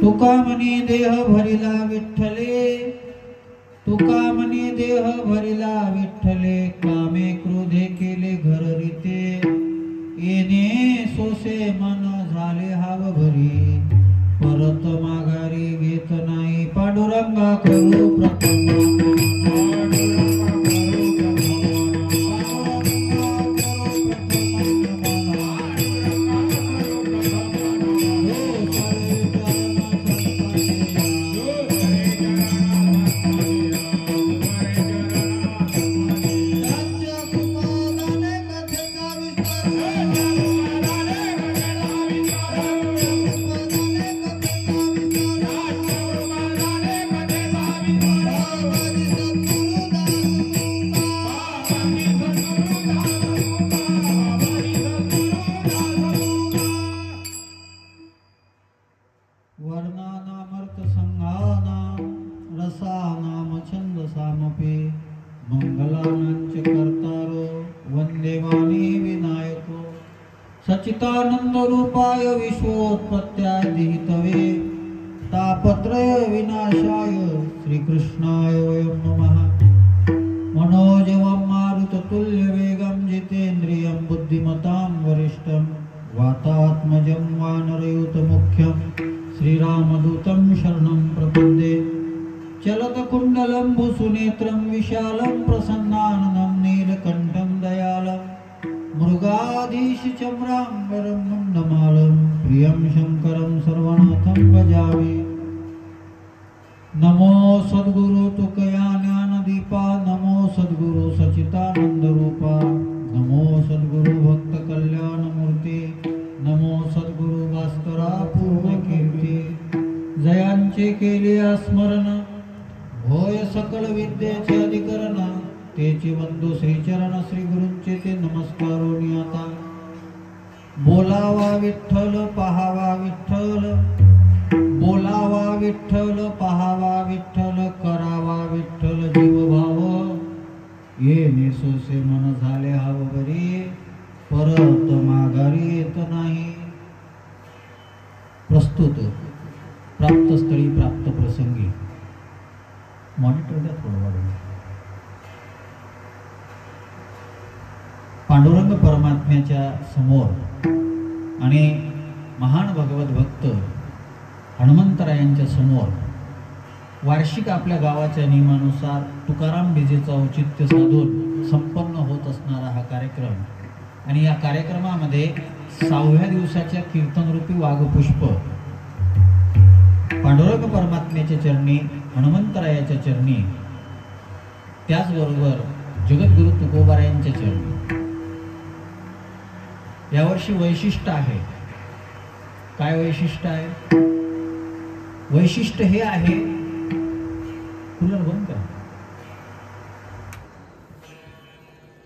तुका मनी देह भरिला विठ्ठले, तुका मनी देह भरिला विठ्ठले, कामे क्रोधे केले घर रीते, येणे सोसे मन झाले हाव भरी, परत माघारी घेत नाही, पांडुरंगा करू प्रथम सच्चिदानंद रूपाय विश्वोत्पत्त्यादिहितवे तापत्रय विनाशाय श्रीकृष्णाय वयं नमः। मनोजवं मारुततुल्यवेगं जितेन्द्रियं बुद्धिमतां वरिष्ठं वातात्मजं वानरयूतमुख्यं श्रीरामदूतं शरणं प्रपद्ये। चलतकुण्डलं भूसुनेत्रं विशालं प्रसन्नाननं नीलकण्ठं दयालं मृगाधीश चम्राम्बरं मुण्डमालं प्रियं शंकरं सर्वनाथं भजामि। नमो सद्गुरु तुकया ज्ञानदीपा, नमो सद्गुरु सच्चिदानंद रूपा, नमो सद्गुरु भक्त कल्याण मूर्ती, नमो सद्गुरु भास्करा पूर्ण कीर्ती। जयांचे केले स्मरण होय सकल विद्येचे अधिकरण, तेची वंदू श्रीचरण श्री गुरूंचे ते नमस्कारोनी आता। बोलावा विठ्ठल पहावा विठ्ठल, बोलावा विठ्ठल पहावा विठ्ठल, करावा विठ्ठल जीव भाव, येणे सोसे मन झाले हाव बरी, परत माघारी येत नाही। प्रस्तुत प्राप्त स्थळी प्राप्त प्रसंगी मॉनिटर द्या थोडं वाढवून। पांडुरंग परमात्म्याच्या समोर आणि महान भगवत भक्त हनुमंतरायांच्या समोर वार्षिक आपल्या गावाच्या नियमानुसार तुकाराम बीजेचा औचित्य साधून संपन्न होत असणारा हा कार्यक्रम, आणि या कार्यक्रमामध्ये 6व्या दिवसाच्या कीर्तनरूपी वाघपुष्प पांडुरंग परमात्म्याच्या चरणी, हनुमंतरायाच्या चरणी, त्याचबरोबर जगद्गुरु तुकोबारायांच्या चरणी। यावर्षी वैशिष्ट्य आहे। काय वैशिष्ट्य आहे? वैशिष्ट्य हे आहे, कूलर बंद करा।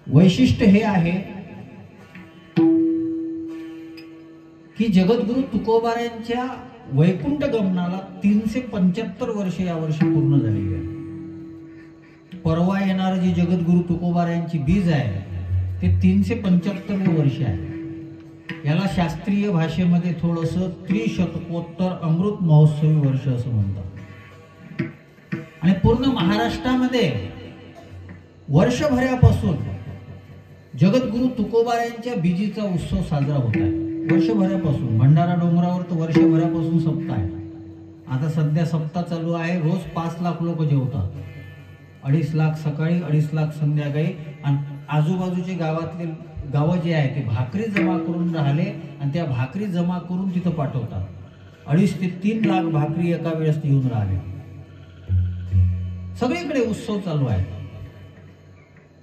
वैशिष्ट्य हे आहे की जगद्गुरु तुकोबारायांच्या वैकुंठ गमनाला 375 वर्षे यावर्षी पूर्ण झालेली आहे। जे जगद्गुरु तुकोबारायांची बीज आहे ते 375 वर्ष आहे. याला शास्त्रीय भाषेमध्ये थोडंसं त्रिशतकोत्तर अमृत महोत्सवी वर्ष असं म्हणतात. आणि पूर्ण महाराष्ट्रामध्ये वर्षभरापासून जगद्गुरु तुकोबारायांच्या बीजीचा उत्सव साजरा होत आहे. वर्षभरापासून भंडारा डोंगरावर तर वर्षभरापासून सप्ताह आहे. आता सध्या सप्ताह चालू आहे. रोज 5 लाख लोक जेवतात. 2.5 लाख सकाळी, 2.5 लाख संध्याकाळी. आणि आजूबाजूचे गावातले गावं जे आहे ते भाकरी जमा करून राहिले आणि त्या भाकरी जमा करून तिथं पाठवतात. 2.5 ते 3 लाख भाकरी एका वेळेस येऊन राहिले. सगळीकडे उत्सव चालू आहे.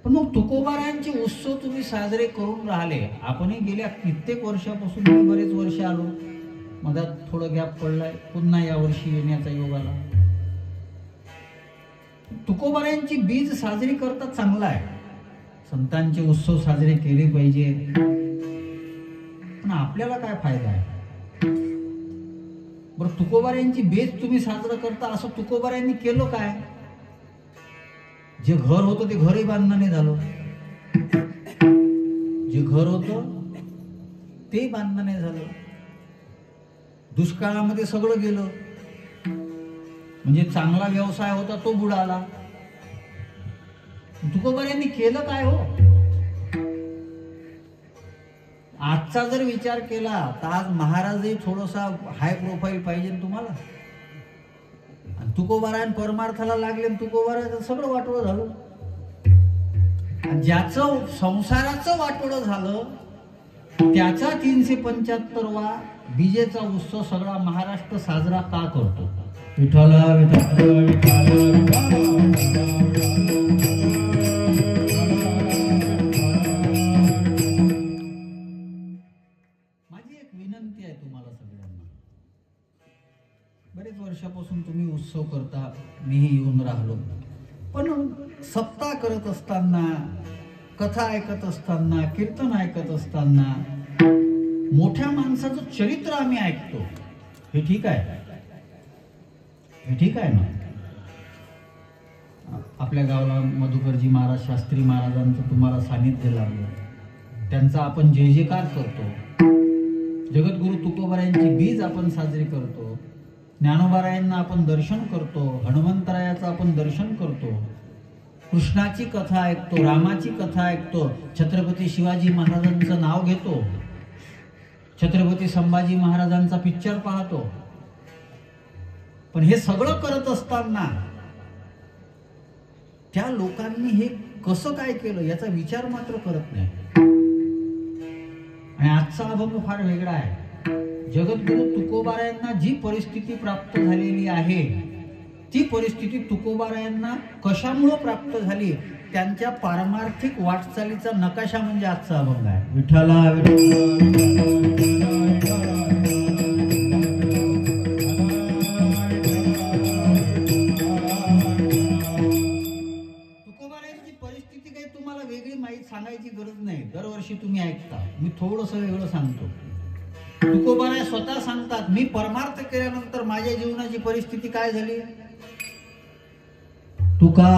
पण मग तुकोबारायांचे उत्सव तुम्ही साजरे करून राहिले. आपणही गेल्या कित्येक वर्षापासून बरेच वर्ष आलो. मधात थोडं गॅप पडलाय. पुन्हा या वर्षी येण्याचा योग आला. तुकोबारायांची बीज साजरी करता चांगला आहे. संतांचे उत्सव साजरे केले पाहिजे. पण आपल्याला काय फायदा आहे? बरं, तुकोबारायांची बीज तुम्ही साजरं करता, असं तुकोबारायांनी केलं काय? जे घर होतं ते घरही बांधणं नाही झालं. जे घर होतं ते बांधणं नाही झालं. दुष्काळामध्ये सगळं गेलं. म्हणजे चांगला व्यवसाय होता तो बुडाला. तुकोबारायांनी केलं काय हो? आजचा जर विचार केला तर आज महाराजही थोडासा हाय प्रोफाईल पाहिजे तुम्हाला. तुकोबारायन परमार्थाला लागले, तुकोबारायचं सगळं वाटोळं झालं. ज्याचं संसाराचं वाटोळं झालं त्याचा 375वा बीजेचा उत्सव सगळा महाराष्ट्र साजरा का करतो? विठ्ठल विठ्ठल माझी एक विनंती आहे तुम्हाला सगळ्यांना. बरेच वर्षापासून तुम्ही उत्सव करता, मीही येऊन राहिलो. पण सप्ताह करत असताना, कथा ऐकत असताना, कीर्तन ऐकत असताना मोठ्या माणसाचं चरित्र आम्ही ऐकतो. हे ठीक आहे, हे ठीक आहे ना. आपल्या गावाला मधुकरजी महाराज, शास्त्री महाराजांचं तुम्हाला सानिध्य लाभलं. त्यांचा आपण जय जयकार करतो. जगद्गुरु तुकोबारायांची बीज आपण साजरी करतो. ज्ञानोबारायांना आपण दर्शन करतो. हनुमंतरायाचं आपण दर्शन करतो. कृष्णाची कथा ऐकतो, रामाची कथा ऐकतो. छत्रपती शिवाजी महाराजांचं नाव घेतो. छत्रपती संभाजी महाराजांचा पिक्चर पाहतो. पण हे सगळं करत असताना त्या लोकांनी हे कसं काय केलं याचा विचार मात्र करत नाही. आणि आजचा अभंग फार वेगळा आहे. जगद्गुरु तुकोबारायांना जी परिस्थिती प्राप्त झालेली आहे ती परिस्थिती तुकोबारायांना कशामुळे प्राप्त झाली, त्यांच्या पारमार्थिक वाटचालीचा नकाशा म्हणजे आजचा अभंग आहे. विठ्ठला तुकोबारायांची परिस्थिती काही तुम्हाला वेगळी माहिती सांगायची गरज नाही. दरवर्षी तुम्ही ऐकता. मी थोडंसं वेगळं सांगतो. तुकोबाराय स्वतः सांगतात, मी परमार्थ केल्यानंतर माझ्या जीवनाची परिस्थिती काय झाली. तुका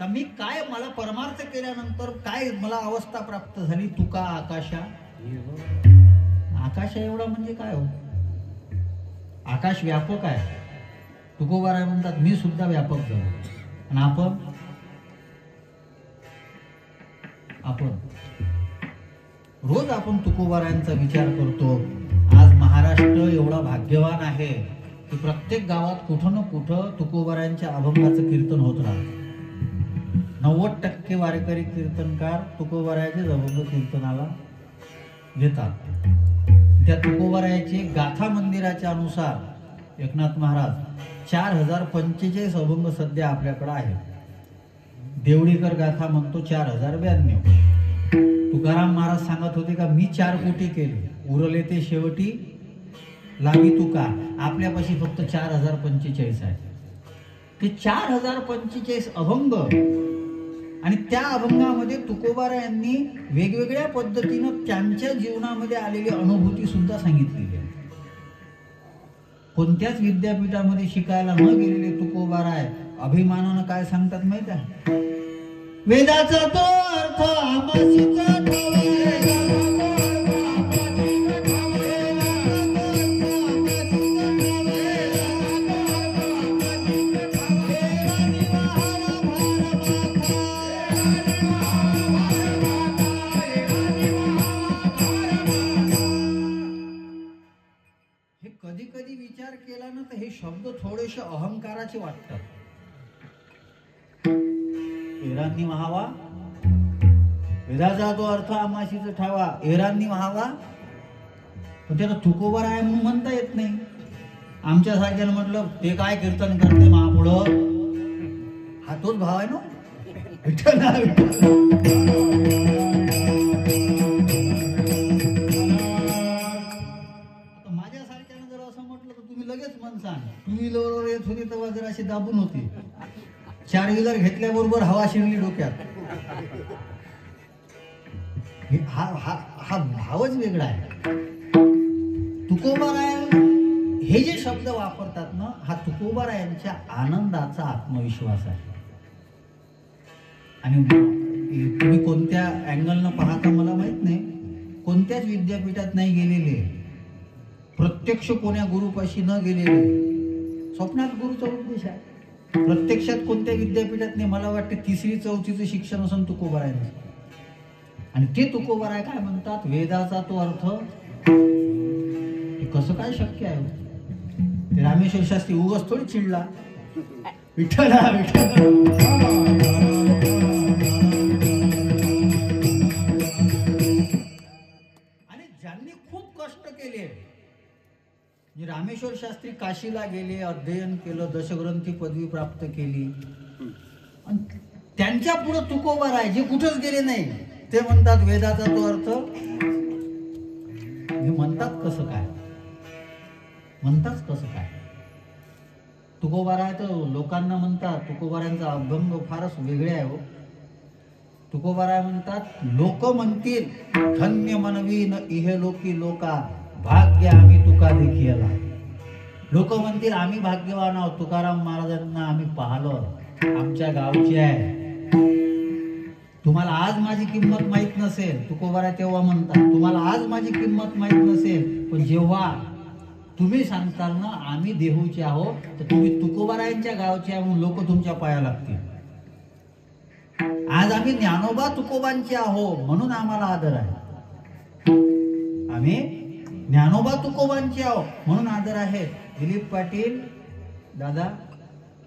मी काय, मला परमार्थ केल्यानंतर काय मला अवस्था प्राप्त झाली. तुका आकाशा. आकाशा एवढा म्हणजे काय हो? आकाश व्यापक आहे. तुकोबाराय म्हणतात मी सुद्धा व्यापक झालो. आणि आपण रोज आपण तुकोबारायांचा विचार करतो. आज महाराष्ट्र एवढा भाग्यवान आहे की प्रत्येक गावात कुठं ना कुठं तुकोबारायांच्या अभंगाचं कीर्तन होत राहतं. 90% वारकरी कीर्तनकार तुकोबारायाचे अभंग कीर्तनाला घेतात. त्या तुकोबारायाचे गाथा मंदिराच्या अनुसार एकनाथ महाराज 4045 अभंग सध्या आपल्याकडे आहेत. देवळीकर गाथा म्हणतो 4092. तुकाराम महाराज सांगत होते का मी 4 कोटी केले, उरले ते शेवटी लावी तुका. आपल्यापाशी फक्त 4045 आहे. ते 4045 अभंग आणि त्या अभंगामध्ये तुकोबारायांनी वेगवेगळ्या पद्धतीनं त्यांच्या जीवनामध्ये आलेली अनुभूती सुद्धा सांगितलेली आहे. कोणत्याच विद्यापीठामध्ये शिकायला न गेलेले तुकोबाराय अभिमानानं काय सांगतात माहित आहे? वेदाचा तो अर्थ आमासीचा कधी कधी विचार केला ना तर हे शब्द थोडेसे अहंकाराचे वाटतात. एरांनी महावा, वेदाचा तो अर्थ आमाशीच ठावा, एरांनी महावा. पण त्याला तुकोबार आहे म्हणून म्हणता येत नाही. आमच्या सारख्याला म्हटलं ते काय कीर्तन करते महापुढं, हा तोच भाव आहे ना. विठ्ठल लगेच मन सांग. 2 व्हीलरवर येत होती तेव्हा जर अशी दाबून होती, 4 व्हीलर घेतल्याबरोबर हवा शिरली डोक्यात. हा भावच वेगळा आहे. तुकोबाराय हे जे शब्द वापरतात ना, हा तुकोबारायांच्या आनंदाचा आत्मविश्वास आहे. आणि तुम्ही कोणत्या अँगलनं पाहता मला माहित नाही, कोणत्याच विद्यापीठात नाही गेलेले, प्रत्यक्ष कोण्या गुरुपाशी न गेलेले, स्वप्नात गुरुचा उपदेश आहे. प्रत्यक्षात कोणत्या विद्यापीठात नाही. मला वाटते 3री 4थीचं शिक्षण असं तुकोबारायचं. आणि ते तुकोबाराय काय म्हणतात, वेदाचा तो अर्थ. हे कसं काय शक्य आहे? ते रामेश्वर शास्त्री उगाच थोडी चिडला. विठ्ठला आणि ज्यांनी खूप कष्ट केले, रामेश्वर शास्त्री काशीला गेले, अध्ययन केलं, दशग्रंथी पदवी प्राप्त केली, आणि त्यांच्या पुढे तुकोबाराय जे कुठंच गेले नाही, ते म्हणतात वेदाचा तो अर्थ. हे म्हणतात कसं काय? म्हणतात कसं काय? तुकोबाराय तर लोकांना म्हणतात, तुकोबारायांचा अभंग फारच वेगळे आहे हो. तुकोबाराय म्हणतात, लोक म्हणतील धन्य मनवी न इहे लोकी लोका, भाग्य आम्ही तुका देखीला. लोक म्हणतील आम्ही भाग्यवान आहोत, तुकाराम महाराजांना आम्ही पाहिलं, आमच्या गावचे आहे. तुम्हाला आज माझी किंमत माहित नसेल, तुकोबाराय तेव्हा म्हणतात, तुम्हाला आज माझी किंमत माहित नसेल, पण जेव्हा तुम्ही सांगताल ना आम्ही देहूचे आहोत, तर तुम्ही तुकोबारायांच्या गावचे आहे म्हणून लोक तुमच्या पाया लागतील. आज आम्ही ज्ञानोबा तुकोबांचे आहो म्हणून आम्हाला आदर आहे. आम्ही ज्ञानोबा तुकोबांचे आहो म्हणून आदर आहे. दिलीप पाटील दादा,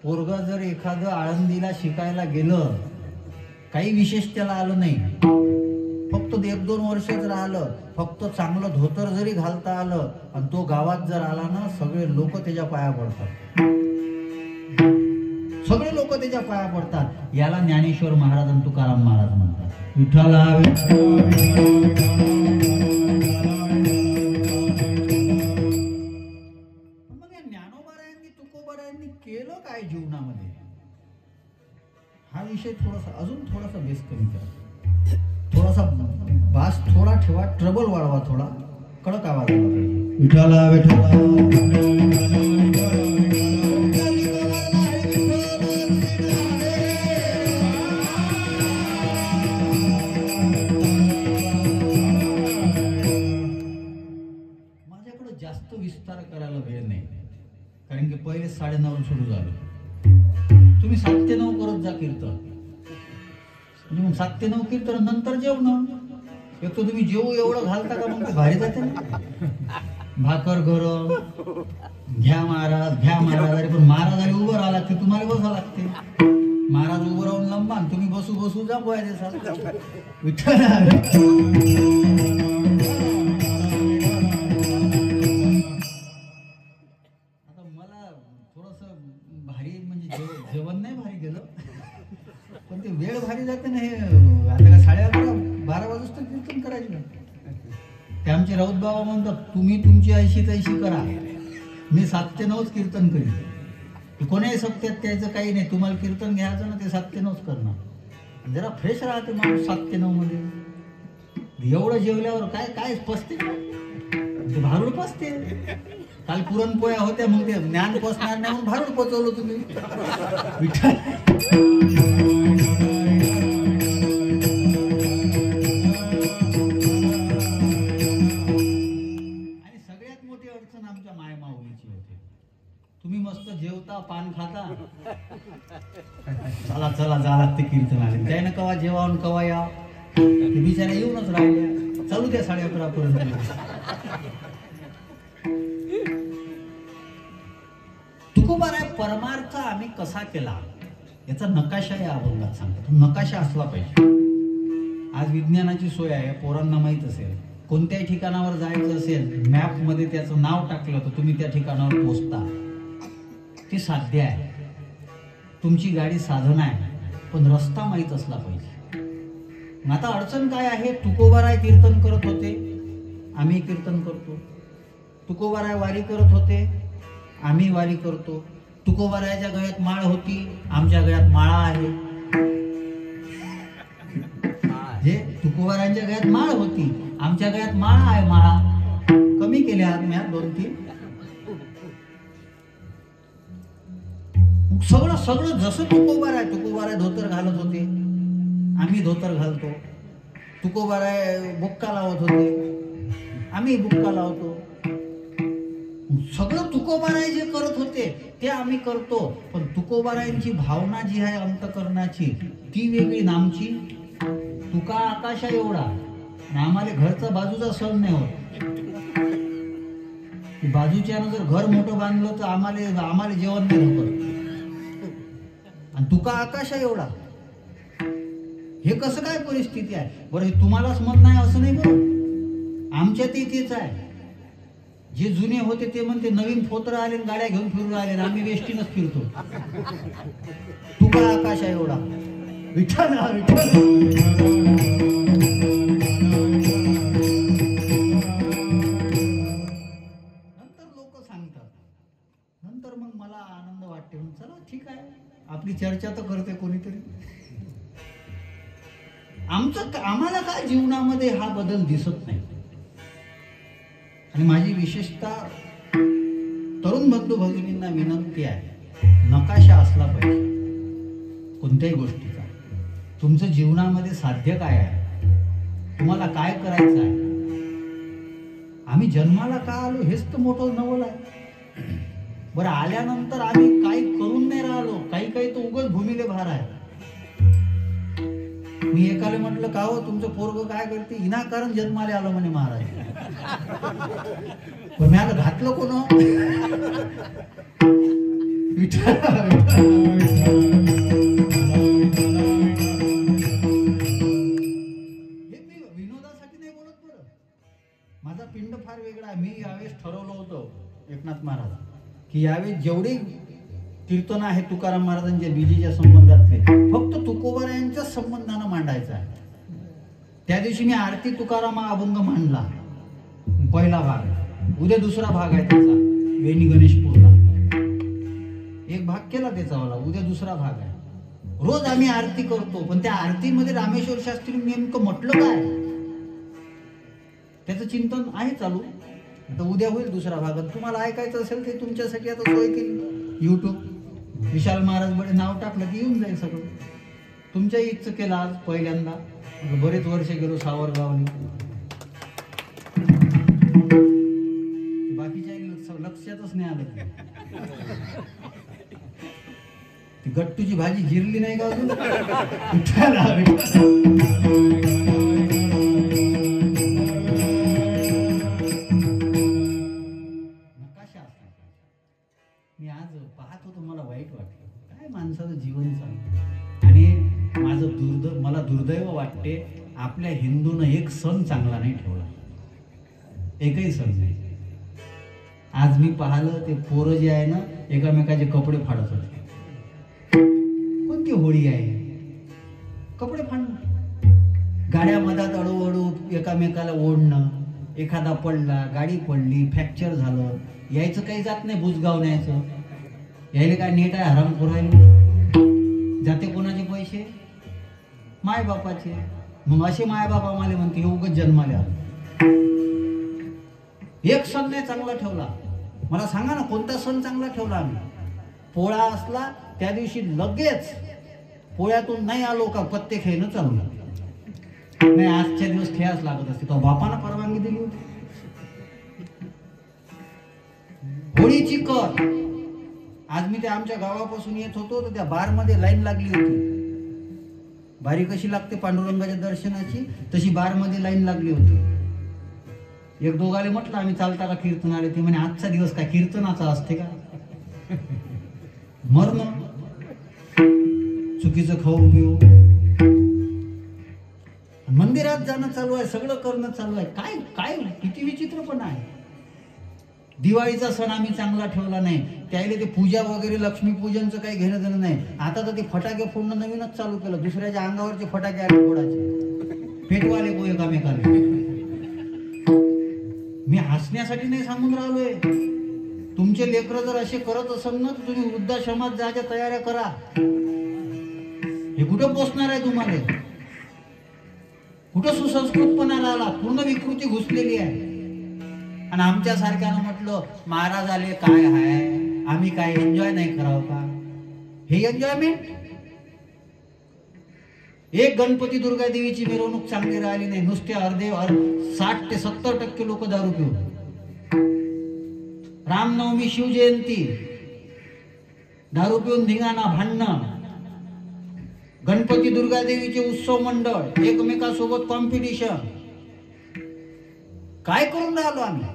पोरग जर एखादं आळंदीला शिकायला गेलं, काही विशेष त्याला आलं नाही, फक्त 1-2 वर्षच राहिलं, फक्त चांगलं धोतर जरी घालता आलं आणि तो गावात जर आला ना, सगळे लोक त्याच्या पाया पडतात. सगळे लोक त्याच्या पाया पडतात. याला ज्ञानेश्वर महाराज आणि तुकाराम महाराज म्हणतात. विठ्ठला केलं काय जीवनामध्ये, हा विषय थोडासा बेस कमी करा, थोडासा बास थोडा ठेवा, ट्रबल वाढवा, थोडा कडक आवाज आला पाहिजे. विठ्ठला माझ्याकडे जास्त विस्तार करायला वेळ नाही, कारण की पहिले 9:30 सुरू झालं. तुम्ही 7 ते 9 करत जा कीर्तन. म्हणजे मग 7 ते 9 कीर्तन नंतर जेवण. एक तर तुम्ही जेवू एवढं घालता का, मग भारी जाते ना. भाकर गरम, घ्या महाराज अरे पण महाराजाला उभं राहा लागते, तुम्हाला बसा लागते. महाराज उभं राहून लंबा, तुम्ही बसू जा बोया विठ्ठल. आता मला थोडस भारी म्हणजे जेवण नाही भारी गेलं, पण ते वेळ भारी जाते ना. हे आता का 11:30-12 वाजता कीर्तन करायचं ना. ते आमचे राऊत बाबा म्हणतात तुम्ही तुमची ऐशी तैशी करा, मी 7 ते 9 कीर्तन करीन. कोणाही सप्त्यात त्याचं काही नाही, तुम्हाला कीर्तन घ्यायचं ना ते 7 ते 9 करणार. जरा फ्रेश राहते माणूस 7 ते 9 मध्ये. एवढं जेवल्यावर काय काय पसते ते भारूड पसते. काल पुरणपोळ्या होत्या, मग ते ज्ञान पसणार नाही म्हणून भारूड पचवलं तुम्ही. आमच्या मायमाऊलीची होते. तुम्ही मस्त जेवता, पान खाता, चला चला जा लागते कीर्तन आले, त्यानं कवा जेवावून कवा या, ते बिचारा येऊनच राहिल्या. चालू द्या 11:30 पर्यंत. तुकोबाराय परमार्थ आम्ही कसा केला याचा नकाशा या अभंगात सांगतो. नकाशा असला पाहिजे. आज विज्ञानाची सोय आहे, पोरांना माहित असेल. कोणत्याही ठिकाणावर जायचं असेल, मॅप मध्ये त्याचं नाव टाकलं तर तुम्ही त्या ठिकाणावर पोहोचता. ते साध्य आहे. तुमची गाडी साधन आहे, पण रस्ता माहीत असला पाहिजे. आता अडचण काय आहे? तुकोबाराय कीर्तन करत होते, आम्ही कीर्तन करतो. तुकोबाराय वारी करत होते, आम्ही वारी करतो. तुकोबारायच्या गळ्यात माळ होती, आमच्या गळ्यात माळा आहे. जे तुकोबारायांच्या गळ्यात माळ होती, आमच्या गळ्यात माळा आहे. माळा कमी केल्या आम्ही 2-3. सगळं जसं तुकोबाराय धोतर घालत होते, आम्ही धोतर घालतो. तुकोबाराय बुक्का लावत होते, आम्ही बुक्का लावतो. सगळं तुकोबाराय जे करत होते ते आम्ही करतो. पण तुकोबारायांची भावना जी आहे अंतकरणाची ती वेगळी, नामची. तुका आकाशा एवढा, आम्हाला घरचा बाजूचा सण नाही होत. बाजूच्यानं जर घर मोठं बांधलं तर आम्हाला जेवण नाही होत. आणि तुका आकाशा एवढा, हे कसं काय परिस्थिती आहे बरं? हे तुम्हालाच मत नाही असं नाही बरं, आमच्यातही तेच आहे. जे जुने होते ते म्हणते नवीन फोतर आले, गाड्या घेऊन फिरून आले, आम्ही वेष्टीनच फिरतो. तुका आकाशा एवढा. विठ्ठल नंतर मग मला आनंद वाटते. चला ठीक आहे, आपली चर्चा तर करते कोणीतरी. आम्हाला काय जीवनामध्ये हा बदल दिसत नाही. आणि माझी विशेषतः तरुण बंधू भगिनींना विनंती आहे, नकाशा असला पाहिजे कोणत्याही गोष्टीचा. तुमचं जीवनामध्ये साध्य काय आहे, तुम्हाला काय करायचं आहे. आम्ही जन्माला का आलो हेच तर मोठं नवल आहे. बरं, आल्यानंतर आम्ही काही करून नाही राहिलो, काही तर उगाच भूमीले भार आहे. मी एकाला म्हटलं का हो तुमचं पोरग काय करते? विनाकारण जन्माले आलो म्हणे महाराज. पण मी आता घातलं कोण? हे मी विनोदासाठी नाही बोलत बरं. माझा पिंड फार वेगळा आहे. मी यावेळेस ठरवलं होतं एकनाथ महाराज की यावेळेस जेवढे कीर्तन आहे तुकाराम महाराजांच्या बीजेच्या संबंधातले फक्त तुकोबारायांच्या संबंधानं मांडायचं आहे. त्या दिवशी मी आरती तुकाराम हा अभंग मांडला, पहिला भाग. उद्या दुसरा भाग आहे त्याचा, वेणी गणेशपूरला. एक भाग केला त्याचा वाला, उद्या दुसरा भाग आहे. रोज आम्ही आरती करतो, पण त्या आरतीमध्ये रामेश्वर शास्त्री नेमकं म्हटलं काय त्याचं चिंतन आहे चालू. आता उद्या होईल दुसरा भाग. तुम्हाला ऐकायचं असेल ते तुमच्यासाठी आता सोय केली. YouTube विशाल महाराज बडे नाव टाकलं की येऊन जाईल सगळं. तुमच्या इच्छा केलं आज पहिल्यांदा. बरेच वर्ष गेलो सावरगावनी. बाकीच्या लक्षातच नाही आलं. ती गट्टूची भाजी जिरली नाही का अजून? मी आज पाहत होतो, मला वाईट वाटलं. काय माणसाचं जीवन चाललं. आणि माझं मला दुर्दैव वाटते, आपल्या हिंदूनं एक सण चांगला नाही ठेवला, एकही सण नाही. आज मी पाहिलं ते पोरं जे आहे ना, एकामेकाचे कपडे फाडत होते. कोणती होळी आहे? कपडे फाडणं, गाड्या मधात अडू एकामेकाला ओढणं, एखादा पडला, गाडी पडली, फ्रॅक्चर झालं, यायचं काही जात नाही. बुजगाव न्यायचं, यायला काय नेट आहे? हराम पुरायला जाते. कोणाचे पैसे? मायबापाचे. मग असे मायबाप आम्हाला म्हणते हे उगाच जन्माले आलं. एक सण नाही चांगला ठेवला. मला सांगा ना, कोणता सण चांगला ठेवला आम्ही? पोळा असला त्या दिवशी लगेच पोळ्यातून नाही आलो का पत्ते खेळणं चालू. नाही, आजच्या दिवस खेळाच लागत असते. तो बापानं परवानगी दिली होती. होळीची कर. आज मी त्या आमच्या गावापासून येत होतो तर त्या बार मध्ये लाईन लागली होती. बारी कशी लागते पांडुरंगाच्या दर्शनाची, तशी बार मध्ये लाईन लागली होती. एक दोघाले म्हटलं आम्ही चालता का कीर्तनाले? ते म्हणे आजचा दिवस काय कीर्तनाचा असते का? मरण, चुकीचं खाऊ पिऊ, मंदिरात जाणं चालू आहे, सगळं करणं चालू आहे. काय काय किती विचित्रपणा आहे. दिवाळीचा सण आम्ही चांगला ठेवला नाही. त्याला ते पूजा वगैरे लक्ष्मीपूजनचं काही घेणं देणं नाही. आता तर ते फटाके फोडणं नवीनच चालू केलं. दुसऱ्याच्या अंगावरचे फटाके आले फोडायचे, पेटवाले गो एकामेकाला. मी हसण्यासाठी नाही सांगून राहिलोय. तुमचे लेकरं जर असे करत असेल ना, तर तुम्ही वृद्धाश्रमात जायच्या तयाऱ्या करा. हे कुठं पोचणार आहे तुम्हाला? कुठं सुसंस्कृतपणा राहिला? पूर्ण विकृती घुसलेली आहे. आणि आमच्या सारख्यानं म्हटलं महाराज आले काय आहे, आम्ही काय एन्जॉय नाही करावं का? हे एन्जॉयमेंट? एक गणपती दुर्गा देवीची मिरवणूक चांगली राहिली नाही. नुसते अर्धे 60 ते 70% लोक दारू पिऊन. रामनवमी, शिवजयंती, दारू पिऊन धिंगाणा, भांडणं. गणपती दुर्गा देवीचे उत्सव मंडळ, एकमेकांसोबत कॉम्पिटिशन. काय करून राहिलो आम्ही?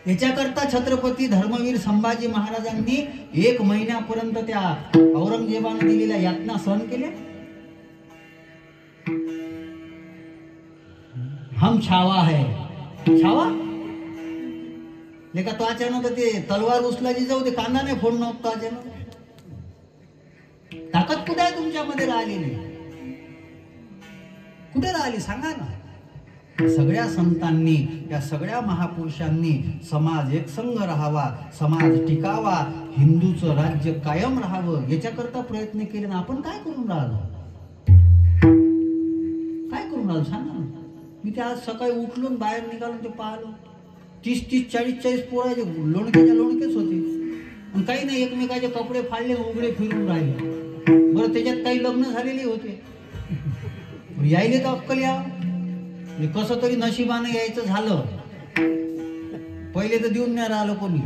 याच्याकरता छत्रपती धर्मवीर संभाजी महाराजांनी 1 महिन्यापर्यंत त्या औरंगजेबाने दिलेल्या यातना सहन केल्या. हम छावा है. छावा लेका तो अचानक ते तलवार उचलायची जाऊ दे, कांदा नाही फोडणं होतं अचानक. ताकद कुठे आहे तुमच्यामध्ये राहिलेली? कुठे राहिली सांगा ना. सगळ्या संतांनी, या सगळ्या महापुरुषांनी समाज एकसंघ राहावा, समाज टिकावा, हिंदूचं राज्य कायम राहावं याच्याकरता प्रयत्न केले ना. आपण काय करून राहिलो? काय करून राहिलो सांगा ना. मी ते आज सकाळी उठलो बाहेर निघालो ते पाहिलो 30-30, 40-40 पोराचे लोणकेच होते. आणि काही नाही, एकमेकाचे कपडे फाडले, उघडे फिरून राहिले. बरं, त्याच्यात काही लग्न झालेले होते. यायले तर अक्कल या, कसं तरी नशिबानं यायचं झालं. पहिले तर देऊन नाही राहिलं कोणी.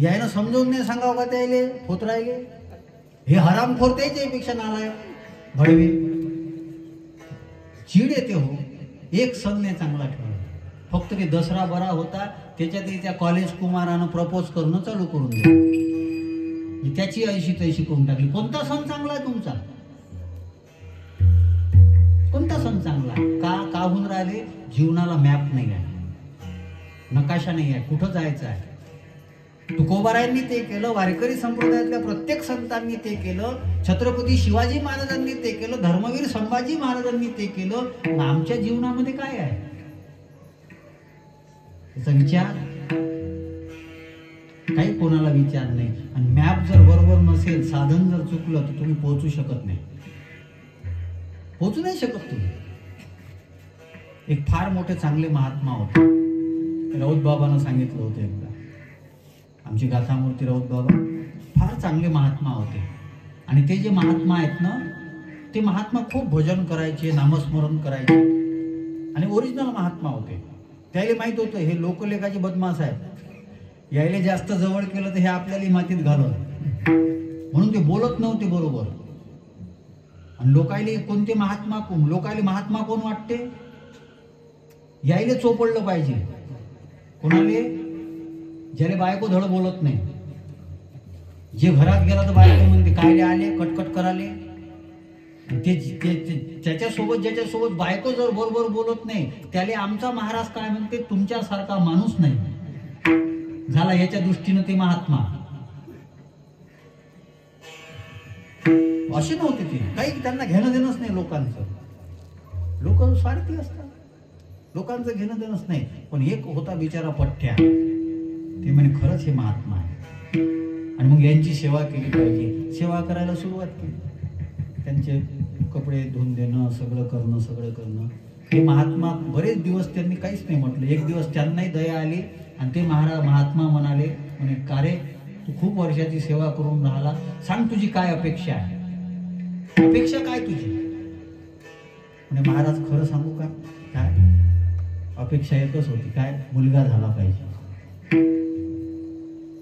यायनं समजून नाही सांगावं का त्याले होत राहिले? हे हरामखोर त्याच्यापेक्षा नालाय भडवे. चीड येते हो. एक सण नाही चांगला ठेवला. फक्त ते दसरा बरा होता, त्याच्यात त्या कॉलेज कुमारानं प्रपोज करणं चालू करून दिलं. त्याची ऐशी तैशी करून टाकली. कोणता सण चांगला आहे तुमचा? कोणता सण चांगला? का होऊन राहिले? जीवनाला मॅप नाही आहे, नकाशा नाही आहे, कुठं जायचं आहे. तुकोबारायांनी ते केलं, वारकरी संप्रदायातल्या प्रत्येक संतांनी ते केलं, छत्रपती शिवाजी महाराजांनी ते केलं, धर्मवीर संभाजी महाराजांनी ते केलं. आमच्या जीवनामध्ये काय आहे त्याचा विचार? काही कोणाला विचार नाही. आणि मॅप जर बरोबर नसेल, साधन जर चुकलं तर तुम्ही पोहोचू शकत नाही. पोहोचू नाही शकत तुम्ही. एक फार मोठे चांगले महात्मा होते, राऊत बाबांना सांगितलं होतं एकदा. आमची गाथामूर्ती राऊत बाबा फार चांगले महात्मा होते. आणि ते जे महात्मा आहेत ना, ते महात्मा खूप भजन करायचे, नामस्मरण करायचे आणि ओरिजिनल महात्मा होते. त्याला माहित होतं हे लोकलेखाची बदमाश आहे, यायला जास्त जवळ केलं तर हे आपल्याला मातीत घालत, म्हणून ते बोलत नव्हते बरोबर. आणि लोकायले कोणते महात्मा, लोकायले महात्मा कोण वाटते? यायले चोपडलं पाहिजे. कोणाले? ज्याला बायको धड बोलत नाही, जे घरात गेला तर बायको म्हणते कायले आले, कटकट कराले. त्याच्यासोबत ज्याच्यासोबत बायको जर बरोबर बोलत नाही त्याला आमचा महाराज काय म्हणते, तुमच्यासारखा माणूस नाही झाला. याच्या दृष्टीनं ते महात्मा असे नव्हते. ते काही त्यांना घेणं देणंच नाही लोकांचं. लोक स्वार्थी असतात, लोकांचं घेणं देणंच नाही. पण एक होता बिचारा पठ्ठ्या, ते म्हणे खरंच हे महात्मा आहे आणि मग यांची सेवा केली पाहिजे. सेवा करायला सुरुवात केली, त्यांचे कपडे धुवून देणं, सगळं करणं. हे महात्मा बरेच दिवस त्यांनी काहीच नाही म्हटलं. एक दिवस त्यांनाही दया आली आणि ते महात्मा म्हणाले, म्हणे का रे तू खूप वर्षाची सेवा करून राहिला, सांग तुझी काय अपेक्षा आहे, अपेक्षा काय तुझी. म्हणे महाराज खरं सांगू का, काय अपेक्षा एकच होती, काय मुलगा झाला पाहिजे,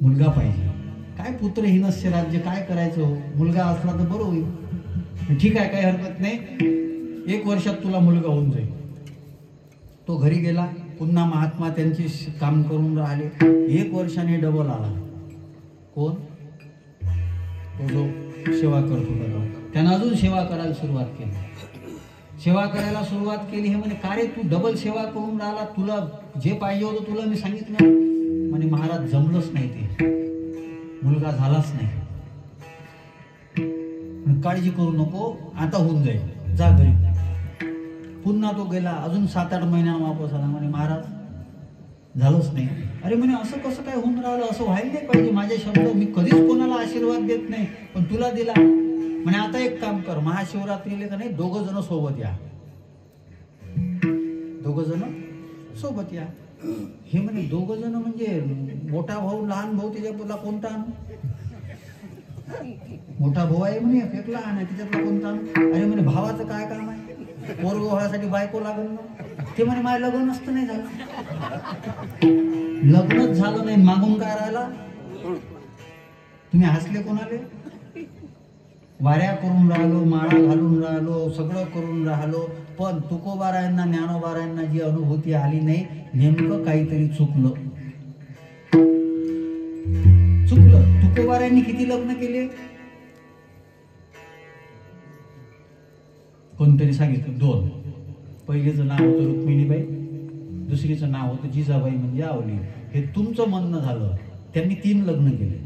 मुलगा पाहिजे. काय पुत्रहीनस्य राज्य, काय करायचं, मुलगा असला तर बरं होईल. ठीक आहे, काही हरकत नाही, 1 वर्षात तुला मुलगा होऊन जाईल. तो घरी गेला, पुन्हा महात्मा त्यांची काम करून राहिले. 1 वर्षाने डबल आला. कोण, तो जो सेवा करत होता त्यानं अजून सेवा करायला सुरुवात केली. सेवा करायला सुरुवात केली. हे म्हणे का रे तू डबल सेवा करून राहिला, तुला जे पाहिजे होतं तुला मी सांगितलं. म्हणे महाराज जमलंच नाही, ते मुलगा झालाच नाही. काळजी करू नको, आता होऊन जाईल, जा घरी. पुन्हा तो गेला, अजून 7-8 महिन्यानं वापस आला. म्हणे महाराज झालंच नाही. अरे म्हणे असं कसं काय होऊन राहिलं, असं व्हायला नाही पाहिजे. माझे शब्द मी कधीच कोणाला आशीर्वाद देत नाही, पण तुला दिला. म्हणे आता एक काम कर, महाशिवरात्रीला का नाही 2 जण सोबत या, 2 जण सोबत या. हे म्हणे 2 जण म्हणजे मोठा भाऊ लहान भाऊ, त्याच्यातला कोणता आणू, मोठा भाऊ आहे म्हणे, एक लहान आहे, त्याच्यातला कोणता आणू. अरे म्हणे भावाचं काय काम आहे, पोरगं व्हायसाठी बायको लागल ना. ते म्हणे माझं लग्न नसतं, नाही झालं, लग्नच झालं नाही, मागून काय राहिला. तुम्ही हसले कोणाले, वाऱ्या करून राहिलो, माळा घालून राहिलो, सगळं करून राहिलो, पण तुकोबारायांना ज्ञानोबारायांना जी अनुभूती आली नाही, नेमकं काहीतरी चुकलं. तुकोबारायांनी किती लग्न केले, कोणतरी सांगितलं 2. पहिलेचं नाव होतं रुक्मिणीबाई, दुसरीचं नाव होतं जिजाबाई म्हणजे आवली. हे तुमचं म्हणणं झालं. त्यांनी 3 लग्न केले.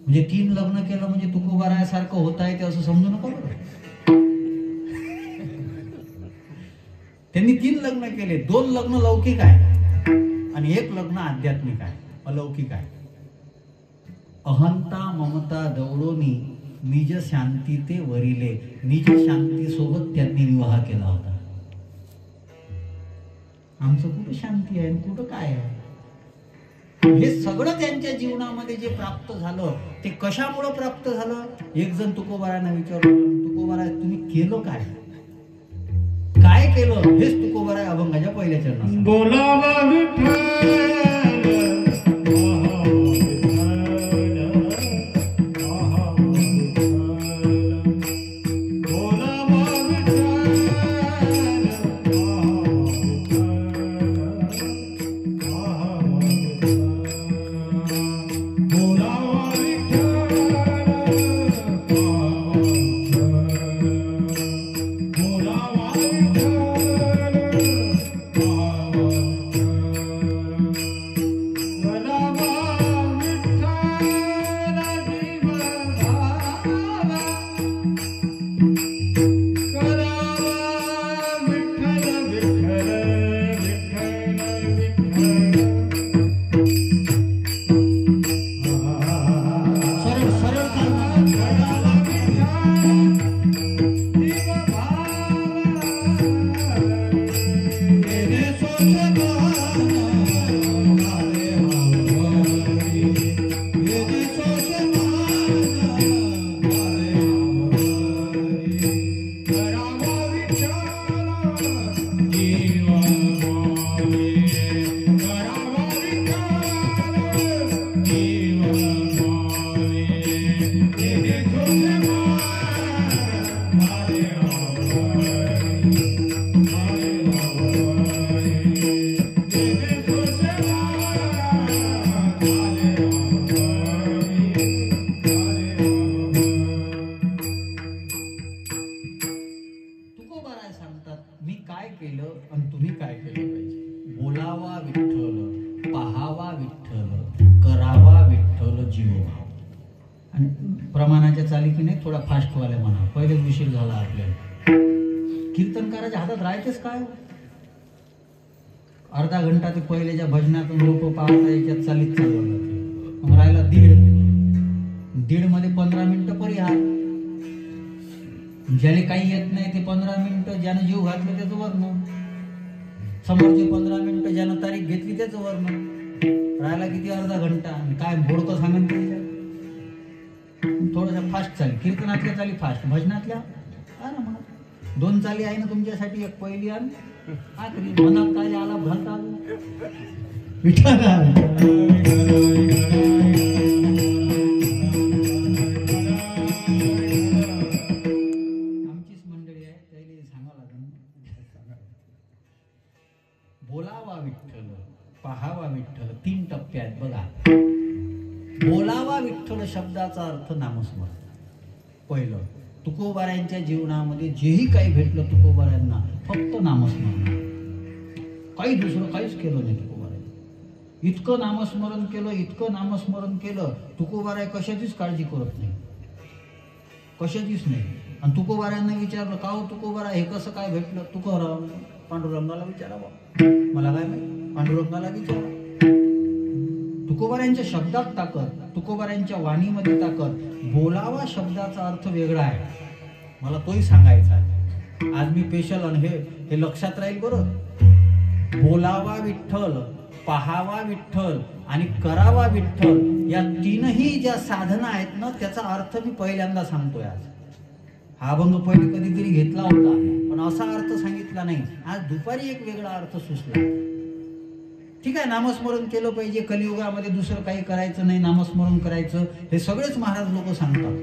म्हणजे 3 लग्न केलं म्हणजे तुकोबारायासारखं होत आहे ते असं समजू नका बरं. त्यांनी 3 लग्न केले. 2 लग्न लौकिक आहे आणि 1 लग्न आध्यात्मिक आहे, अलौकिक आहे. अहंता ममता दौडोनी निज शांती ते वरिले, निज शांती सोबत त्यांनी विवाह केला होता. आमचं कुठं शांती आहे, कुठं काय आहे. हे सगळं त्यांच्या जीवनामध्ये जे प्राप्त झालं ते कशामुळे प्राप्त झालं. एक जण तुकोबारायांना विचारलं, तुकोबाराय तुम्ही केलं काय, काय केलं. हेच तुकोबाराय अभंगाच्या पहिल्या चरणात बोलावा विठ्ठल. बोलावा विठ्ठल, पाहावा विठ्ठल, करावा विठ्ठल जीवभाव. आणि प्रमाणाच्या चालिकीने थोडा फास्टवाल्या म्हणा, पहिलेच उशीर झाला आपल्याला. कीर्तनकाराच्या हातात राहायचेच काय? अर्धा घंटा ते पहिल्याच्या भजनातून लोक पाहता याच्यात चालीत चालवलं जाते. मग राहिला दीड मध्ये 15 मिनिटं परिहार. ज्याला काही येत नाही ते 15 मिनिटं, ज्यानं जीव घातलं त्याचं वर्णन, समोरचे 15 मिनिटं ज्यानं तारीख घेतली त्याचं वर्णन. राहिला किती? अर्धा घंटा. काय बोलतो सांगून त्याच्या थोडंसं फास्ट चाली. कीर्तनातल्या चाली फास्ट, भजनातल्या म्हणा 2 चाली आहे ना तुमच्यासाठी, एक पहिली आणि आखरी. मनात काय आला घालता विठ्ठल. आमचीच मंडळी आहे, त्याला सांगावं लागेल. बोलावा विठ्ठल, पाहावा विठ्ठल, 3 टप्पे आहेत बघा. बोलावा विठ्ठल शब्दाचा अर्थ नामस्मरण. पहिलं, तुकोबारायांच्या जीवनामध्ये जेही काही भेटलं तुकोबारायांना फक्त नामस्मरण, काही दुसरं काहीच केलं नाही. तुकोबाराय इतकं नामस्मरण केलं, इतकं नामस्मरण केलं. तुकोबाराय कशाचीच काळजी करत नाही, कशाचीच नाही. आणि तुकोबारायांना विचारलं, का हो तुकोबारा हे कसं काय भेटलं? तुकोराव पांडुरंगाला विचारावं, मला काय माहिती, पांडुरंगाला विचारा. तुकोबारायांच्या शब्दात ताकद, तुकोबारायांच्या वाणीमध्ये ताकद. बोलावा शब्दाचा अर्थ वेगळा आहे, मला तोही सांगायचा आहे आज मी स्पेशल. आणि हे लक्षात राहील बरं. बोलावा विठ्ठल, पाहावा विठ्ठल आणि करावा विठ्ठल, या 3ही ज्या साधना आहेत ना, त्याचा अर्थ मी पहिल्यांदा सांगतोय आज. हा अभंग पहिले कधीतरी घेतला होता, पण असा अर्थ सांगितला नाही. आज दुपारी एक वेगळा अर्थ सुचला. ठीक आहे, नामस्मरण केलं पाहिजे, कलियुगामध्ये दुसरं काही करायचं नाही, नामस्मरण करायचं, हे सगळेच महाराज लोक सांगतात.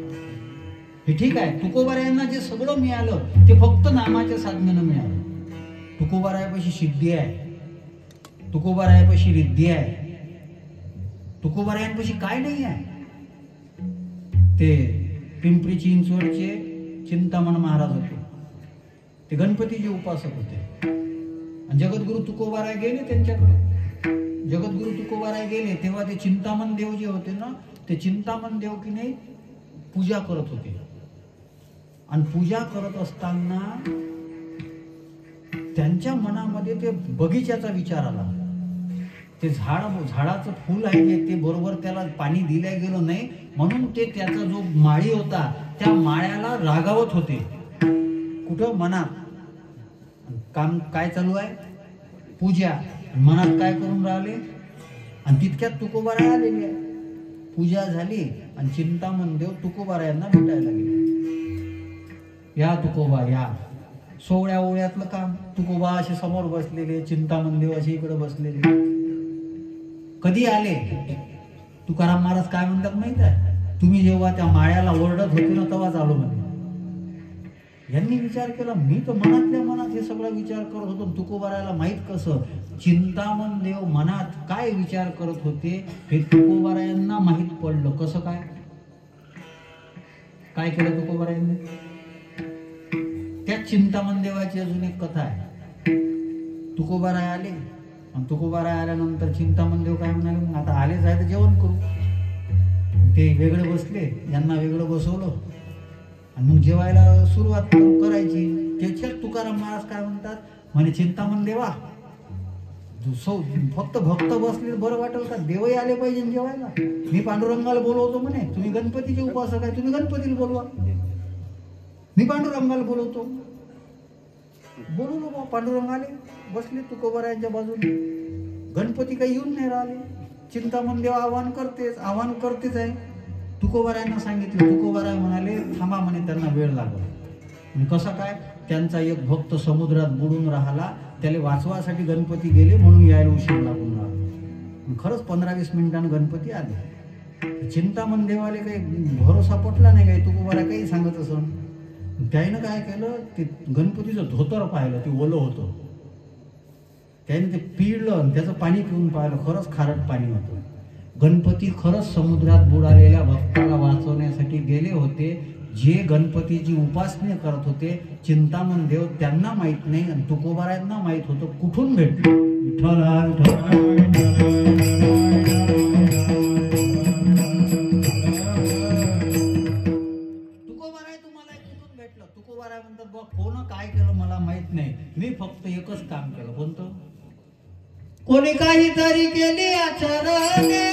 हे ठीक आहे. तुकोबारायांना जे सगळं मिळालं ते फक्त नामाच्या साधनेनं मिळालं. तुकोबारायापाशी सिद्धी आहे, तुकोबारायापाशी रिद्धी आहे, तुकोबारायांपाशी काय नाही आहे. ते पिंपरी चिंचवडचे चिंतामण महाराज होते, ते गणपतीचे उपासक होते. आणि जगद्गुरु तुकोबाराय गेले त्यांच्याकडे. जगद्गुरु तुकोबाराय गेले तेव्हा ते चिंतामण देव जे होते ना, ते चिंतामण देव की नाही पूजा करत होते. आणि पूजा करत असताना त्यांच्या मनामध्ये ते बगीच्याचा विचार आला. ते झाडाचं फूल आहे ते बरोबर त्याला पाणी दिल्या गेलं नाही, म्हणून ते त्याचा जो माळी होता त्या माळ्याला रागावत होते. कुठं? मनात. काम काय चालू आहे? पूजा. मनात काय करून राहिले? आणि तितक्यात तुकोबाराय आलेली आहे. पूजा झाली आणि चिंतामण देव तुकोबारायांना भेटायला गेले. या तुकोबा या. सोहळ्या ओळ्यातलं काम. तुकोबा असे समोर बसलेले, चिंतामण देव असे इकडे बसलेले. कधी आले? तुकाराम महाराज काय म्हणतात माहित आहे? तुम्ही जेव्हा त्या माळ्याला ओरडत होते ना तेव्हाच आलो म्हणे. यांनी विचार केला, मी तर मनातल्या मनात हे सगळा विचार करत होतो. तुकोबारायला माहित कसं? चिंतामण देव मनात काय विचार करत होते हे तुकोबारायांना माहित पडलं. कसं काय? काय केलं तुकोबारायांनी? त्याच चिंतामण देवाची अजून एक कथा आहे. तुकोबाराय आले आणि तुकोबाराय आल्यानंतर चिंतामण देव काय म्हणाले, मग आता आलेच आहे तर जेवण करू. ते वेगळे बसले, यांना वेगळं बसवलं आणि मग जेवायला सुरुवात करायची. त्याच्यात तुकाराम महाराज काय म्हणतात म्हणे, चिंतामण देवा फक्त भक्त बसले बरं वाटेल का? देवही आले पाहिजे जेवायला. मी पांडुरंगाला बोलवतो म्हणे, तुम्ही गणपतीचे उपासक आहे, तुम्ही गणपतीला बोलवा. मी पांडुरंगाला बोलवतो. बोलवलो बा, पांडुरंग आले, बसले तुकोबारायांच्या बाजूने. गणपती काही येऊन नाही राहिले. चिंतामण देव आव्हान करतेच आहे. तुकोबारायांना सांगितलं. तुकोबाराय म्हणाले, थांबा म्हणे, त्यांना वेळ लागला. कसा काय? त्यांचा एक भक्त समुद्रात बुडून राहिला, त्याला वाचवासाठी गणपती गेले म्हणून यायला उशीर लागून राहिला. खरंच 15-20 मिनिटांनी गणपती आले. चिंतामण देवाले काही भरोसा पटला नाही, काही तुकोबाराय काही सांगत असं. त्यानं काय केलं, ते गणपतीचं धोतर पाहिलं, ते ओलं होतं. त्याने ते पिळलं आणि त्याचं पाणी पिऊन पाहिलं, खरंच खारट पाणी होतं. गणपती खरंच समुद्रात बुडालेल्या भक्ताला वाचवण्यासाठी गेले होते. जे गणपतीची उपासना करत होते चिंतामण देव, त्यांना माहित नाही आणि तुकोबारायांना माहित होतं कुठून भेटलं. तुकोबाराय तुम्हाला कुठून भेटलं? तुकोबाराय म्हणतात बघ कोण काय केलं मला माहित नाही, मी फक्त एकच काम केलं. कोणतं? कोणी काहीतरी केले आचरणे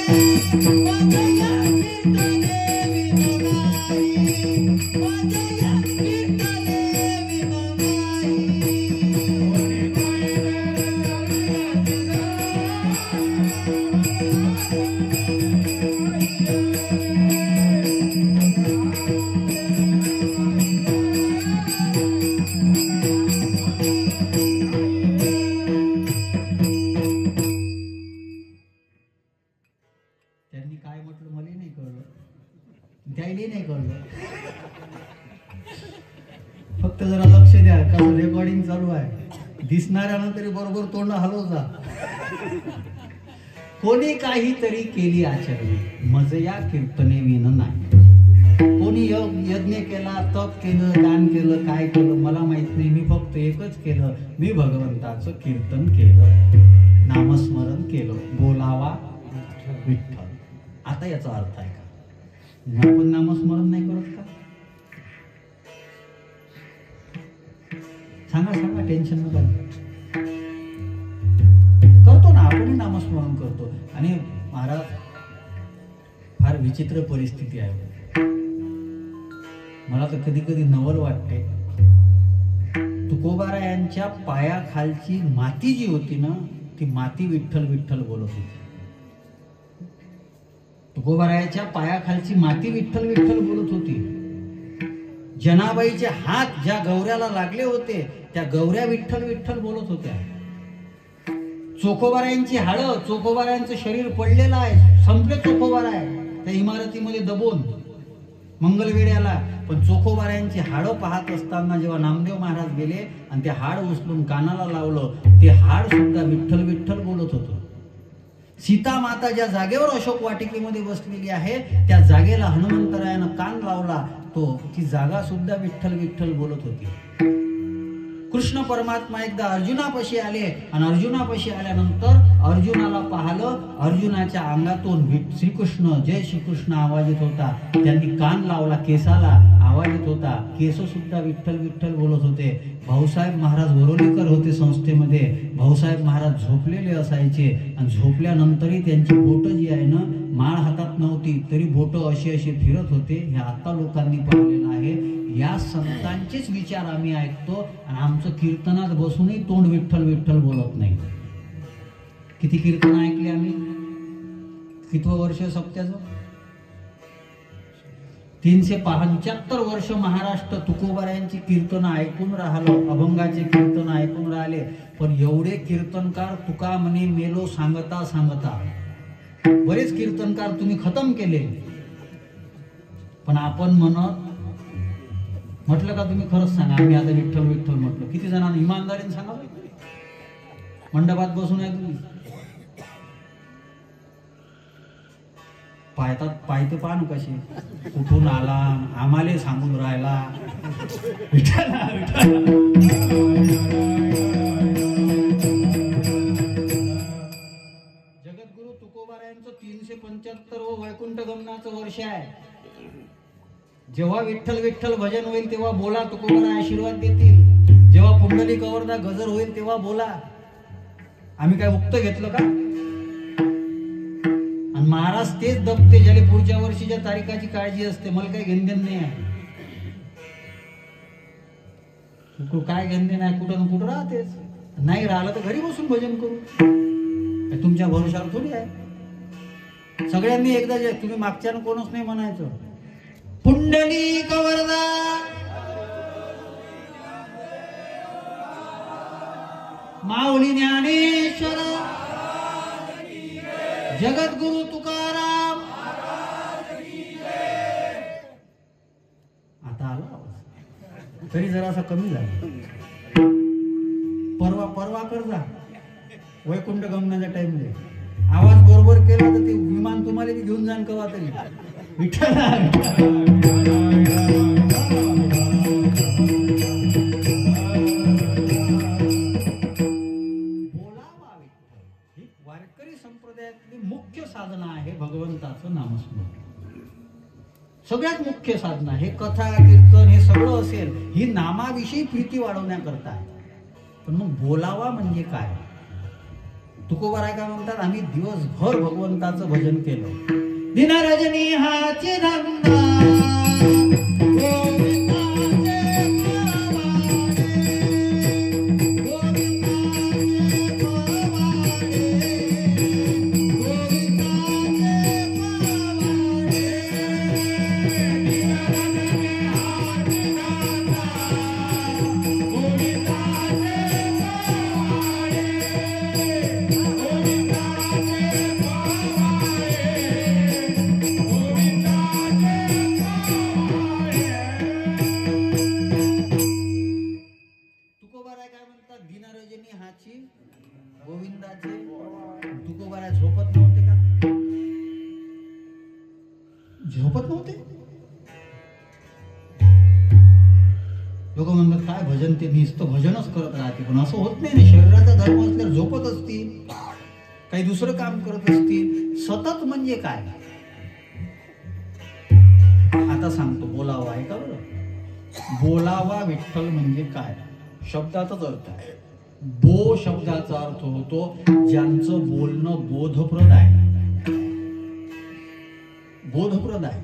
त्यांनी काय म्हटलं मला नाही कळलं, त्याही नाही कळलं. फक्त जरा लक्ष द्या, कारण रेकॉर्डिंग चालू आहे. दिसणाऱ्यानं तरी बरोबर तोंड हलवजा. कोणी काहीतरी केली आचरणे मजया कीर्तने विन नाही. कोणी यज्ञ केला, तप केलं, दान केलं, काय केलं मला माहित नाही, मी फक्त एकच केलं, मी भगवंताचं कीर्तन केलं, नामस्मरण केलं. बोलावा विठ्ठल. आता याचा अर्थ आहे का आपण नामस्मरण नाही करत का? सांगा सांगा, टेन्शन नका. करतो ना आपण, नामस्मरण करतो. आणि महाराज फार विचित्र परिस्थिती आहे. मला तर कधी कधी नवल वाटते. तुकोबारायांच्या पायाखालची माती जी होती ना, ती माती विठ्ठल विठ्ठल बोलत होती. तुकोबारायाच्या पायाखालची माती विठ्ठल विठ्ठल बोलत होती. जनाबाईचे हात ज्या गौऱ्याला लागले होते त्या गौऱ्या विठ्ठल विठ्ठल बोलत होत्या. चोखोबारायांची हाडं, चोखोबारायांचं शरीर पडलेलं आहे, संपले चोखोबाराय त्या इमारतीमध्ये दबून मंगलवेड्याला. पण चोखोबारायांची हाडं पाहत असताना जेव्हा नामदेव महाराज गेले आणि ते हाड उचलून कानाला लावलं, ते हाड सुद्धा विठ्ठल विठ्ठल बोलत होतं. सीता माता ज्या जागेवर अशोक वाटिकेमध्ये बसलेली आहे त्या जागेला हनुमंतरायानं कान लावला, ती जागा सुद्धा विठ्ठल विठ्ठल बोलत होती. कृष्ण परमात्मा एकदा अर्जुनापाशी आले आणि अर्जुनापाशी आल्यानंतर अर्जुनाला पाहिलं. अर्जुनाच्या अंगातून श्रीकृष्ण जय श्रीकृष्ण आवाज येत होता. त्यांनी कान लावला, केसाला आवाज येत होता, केस सुद्धा विठ्ठल विठ्ठल बोलत होते. भाऊसाहेब महाराज वरोलीकर होते संस्थेमध्ये. भाऊसाहेब महाराज झोपलेले असायचे आणि झोपल्यानंतरही त्यांची बोट जी आहे ना, माळ हातात नव्हती तरी बोट अशी अशी फिरत होते. हे आता लोकांनी पाहिलेलं आहे. या संतांचेच विचार आम्ही ऐकतो आणि आमचं कीर्तनात बसूनही तोंड विठ्ठल विठ्ठल बोलत नाही. किती कीर्तन ऐकले आम्ही? कितवं वर्ष सप्त्याचं? 375 वर्ष महाराष्ट्र तुकोबारायांची कीर्तन ऐकून राहिलो, अभंगाचे कीर्तन ऐकून राहिले. पण एवढे कीर्तनकार तुका म्हणे मेलो सांगता सांगता. बरेच कीर्तनकार तुम्ही खतम केले. पण आपण म्हटलं का तुम्ही खरंच सांगा, आम्ही आता विठ्ठल विठ्ठल म्हटलं. किती जणांना इमानदारीने सांगा. मंडपात बसून आहे तुम्ही, पायते पाहा ना कशी, कुठून आला, आम्हाला सांगून राहिला. जगद्गुरु तुकोबारायांचं 375 वैकुंठ गमनाचं वर्ष आहे. जेव्हा विठ्ठल विठ्ठल भजन होईल तेव्हा बोला, तुकोबाराय आशीर्वाद देतील. जेव्हा पुंडलिक अवरदा गजर होईल तेव्हा बोला. आम्ही काय उक्त घेतलं का? आणि महाराज तेच दबते ज्याला पुढच्या वर्षीच्या तारीखाची काळजी असते. मला काही घेणदेण नाही आहे. काय घेणदेण आहे? कुठं कुठं राहतेच. नाही राहिलं तर घरी बसून भजन करू. तुमच्या भरोशावर थोडी आहे. सगळ्यांनी एकदा जे तुम्ही मागच्यानं कोणच नाही म्हणायचं. पुंडलिक वरदा माऊली ज्ञानेश्वर जगद्गुरु तुकाराम. आता आला तरी जरासा कमी झाला. परवा कर जा वैकुंठ गमनाच्या टाइम मध्ये आवाज बरोबर केला तर ते विमान तुम्हाला बी घेऊन जाण कवा तरी. विठ्ठल बोलावा विठ्ठल. वारकरी संप्रदायातली मुख्य साधना आहे भगवंताचं नामस्मरण. सगळ्यात मुख्य साधना. हे कथा कीर्तन हे सगळं असेल ही नामाविषयी प्रीती वाढवण्याकरता आहे. पण मग बोलावा म्हणजे काय? तुकोबाराय काय म्हणतात, आम्ही दिवसभर भगवंताचं भजन केलं. दिन रजनी हाचे धंदा गोविंदाचे. तुकोबाराय झोपत नव्हते का? झोपत नव्हते. लोक म्हणतात काय भजन, ते नुसतं भजनच करत राहते. पण असं होत नाही ना. शरीराचा धर्म असल्यावर झोपत असतील, काही दुसरं काम करत असतील. सतत म्हणजे काय? आता सांगतो. बोलावा आहे का बरं? बोलावा विठ्ठल म्हणजे काय? शब्दाचाच अर्थ आहे. बो शब्दाचा अर्थ होतो ज्यांचं बोलणं बोधप्रद आहे. बोधप्रद आहे.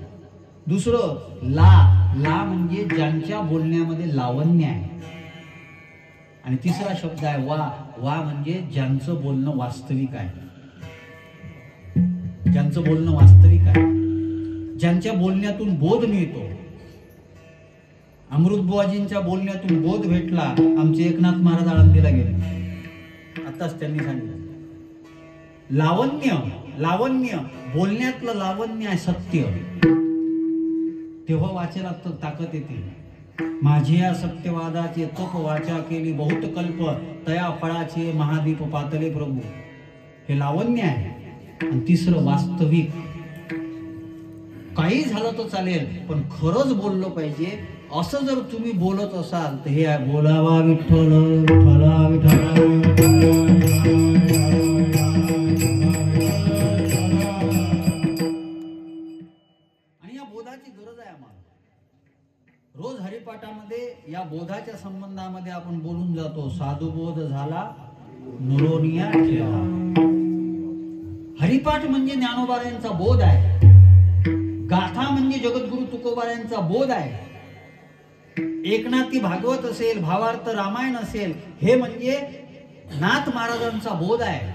दुसरं ला म्हणजे ज्यांच्या बोलण्यामध्ये लावण्य आहे. आणि तिसरा शब्द आहे वा म्हणजे ज्यांचं बोलणं वास्तविक आहे. ज्यांचं बोलणं वास्तविक आहे, ज्यांच्या बोलण्यातून बोध मिळतो. अमृतबुवाजींच्या बोलण्यातून बोध भेटला. आमचे एकनाथ महाराज आळंदीला गेले, आताच त्यांनी सांगितलं. लावण्य बोलण्यातलं लावण्य आहे सत्य. तेव्हा वाचेला ताकद येते. माझी या सत्यवादाचे तप वाचा केली बहुत कल्प, तया फळाचे महादीप पातले प्रभू. हे लावण्य आहे. आणि तिसरं वास्तविक. काही झालं तर चालेल पण खरंच बोललं पाहिजे. असं जर तुम्ही बोलत असाल तर हे आहे बोलावा विठ्ठल विठ्ठला विठ्ठला. आणि या बोधाची गरज आहे आम्हाला. रोज हरिपाठामध्ये या बोधाच्या संबंधामध्ये आपण बोलून जातो. साधुबोध झाला नुरोनिया ठेवा. हरिपाठ म्हणजे ज्ञानोबारायांचा बोध आहे. गाथा म्हणजे जगद्गुरु तुकोबारायांचा बोध आहे. एकनाथी भागवत असेल, भावार्थ रामायण असेल, हे म्हणजे नाथ महाराजांचा बोध आहे.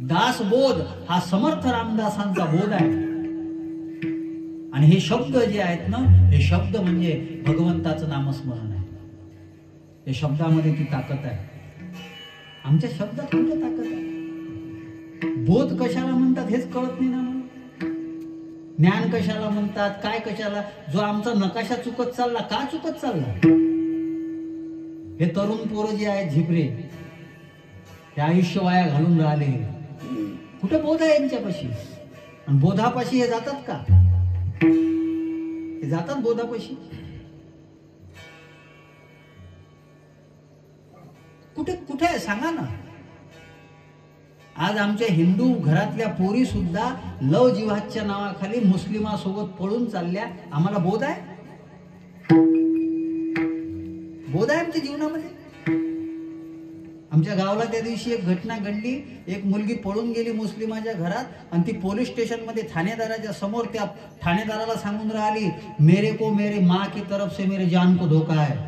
दासबोध हा समर्थ रामदासांचा बोध आहे. आणि हे शब्द जे आहेत ना, हे शब्द म्हणजे भगवंताचं नामस्मरण आहे. या शब्दामध्ये ती ताकद आहे. आमच्या शब्दात कुठे ताकद आहे? बोध कशाला म्हणतात हेच कळत नाही ना. ज्ञान कशाला म्हणतात, काय कशाला? जो आमचा नकाशा चुकत चालला, का चुकत चालला? हे तरुण पोरं जे आहेत झिपरे, ते आयुष्य वाया घालून राहिले. कुठे बोध आहे यांच्यापाशी? आणि बोधापाशी हे जातात का? हे जातात बोधापाशी? कुठे कुठे आहे सांगा ना. आज आमच्या हिंदू घरातल्या पोरी सुद्धा लव जिहादच्या नावाखाली मुस्लिमासोबत पळून चालल्या. आम्हाला बोध आहे? बोध आहे आमच्या जीवनामध्ये? आमच्या गावाला त्या दिवशी एक घटना घडली. एक मुलगी पळून गेली मुस्लिमाच्या घरात आणि ती पोलीस स्टेशन मध्ये ठाणेदाराच्या समोर त्या ठाणेदाराला सांगून राहिली, मेरे को मेरे माँ की तरफ से मेरे जान को धोका है.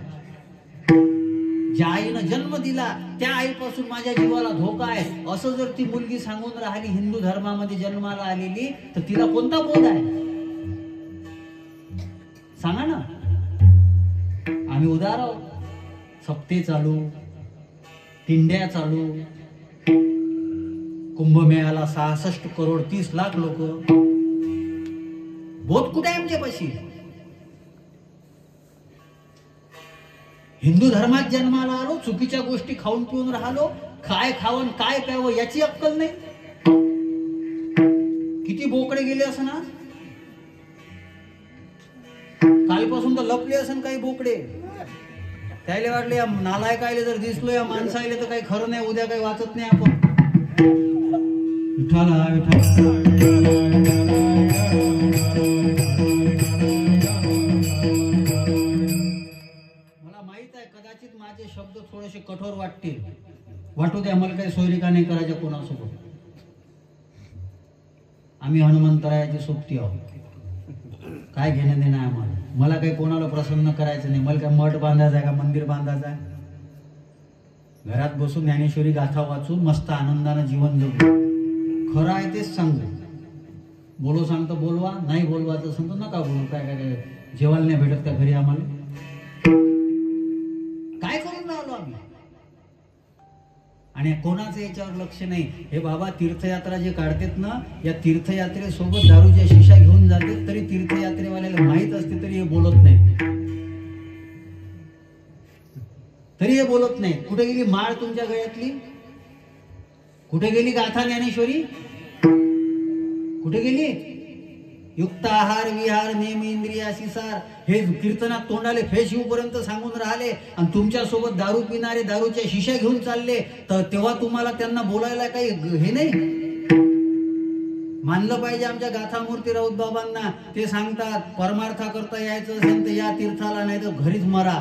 ज्या आईनं जन्म दिला त्या आईपासून माझ्या जीवाला धोका आहे, असं जर ती मुलगी सांगून राहिली हिंदू धर्मामध्ये जन्माला आलेली, तर तिला कोणता बोध आहे सांगा ना. आम्ही उदार आहोत. सप्ते चालू, दिंड्या चालू, कुंभमेळ्याला 66 करोड 30 लाख लोक. बोध कुठे आहे आमच्यापाशी? हिंदू धर्मात जन्माला आलो, चुकीच्या गोष्टी खाऊन पिऊन राहिलो, काय खावं काय प्यावं याची अक्कल नाही. किती बोकडे गेले असं ना. कालपासून तर लपले असन काही बोकडे. त्याला वाटले या नालायकायले जर दिसलो या माणसायले तर काही खरं नाही, उद्या काही वाचत नाही आपण. विठ्ठला विठ्ठला कदाचित माझे शब्द थोडेसे कठोर वाटतील, वाटू दे, आम्हाला काही सोयरिका नाही करायच्या कोणासोबत. आम्ही हनुमंतरायाचे सोबती आहोत, काय घेणं देणं आहे आम्हाला. मला काही कोणाला प्रसन्न करायचं नाही. मला काय मठ बांधायचा आहे का मंदिर बांधायचं आहे? घरात बसून ज्ञानेश्वरी गाथा वाचून मस्त आनंदानं जीवन जगू. खरं आहे तेच सांगू. बोलो सांगतो बोलवा, नाही बोलवायचं सांगतो नका बोलू. काय काय काय जेवायला नाही भेटत का घरी आम्हाला? काय करून राहिलो आम्ही? आणि कोणाचं याच्यावर लक्ष नाही. हे बाबा तीर्थयात्रा जे काढतात ना, या तीर्थयात्रेसोबत दारूच्या शिशा घेऊन जाते, तरी तीर्थयात्रेवाल्याला माहित असते तरी हे बोलत नाही. तरी हे बोलत नाही. कुठे गेली माळ तुमच्या गळ्यातली? कुठे गेली गाथा ज्ञानेश्वरी? कुठे गेली? युक्त आहार विहार नेम इंद्रियासी सार हे कीर्तनात तोंडाले फेस येऊपर्यंत सांगून राहिले, आणि तुमच्या सोबत दारू पिणारे दारूच्या शिशा घेऊन चालले, तर तेव्हा तुम्हाला त्यांना बोलायला काही हे नाही? मानलं पाहिजे आमच्या गाथामूर्ती राऊत बाबांना. ते सांगतात परमार्था करता यायचं असेल तर या तीर्थाला, नाही तर घरीच मरा.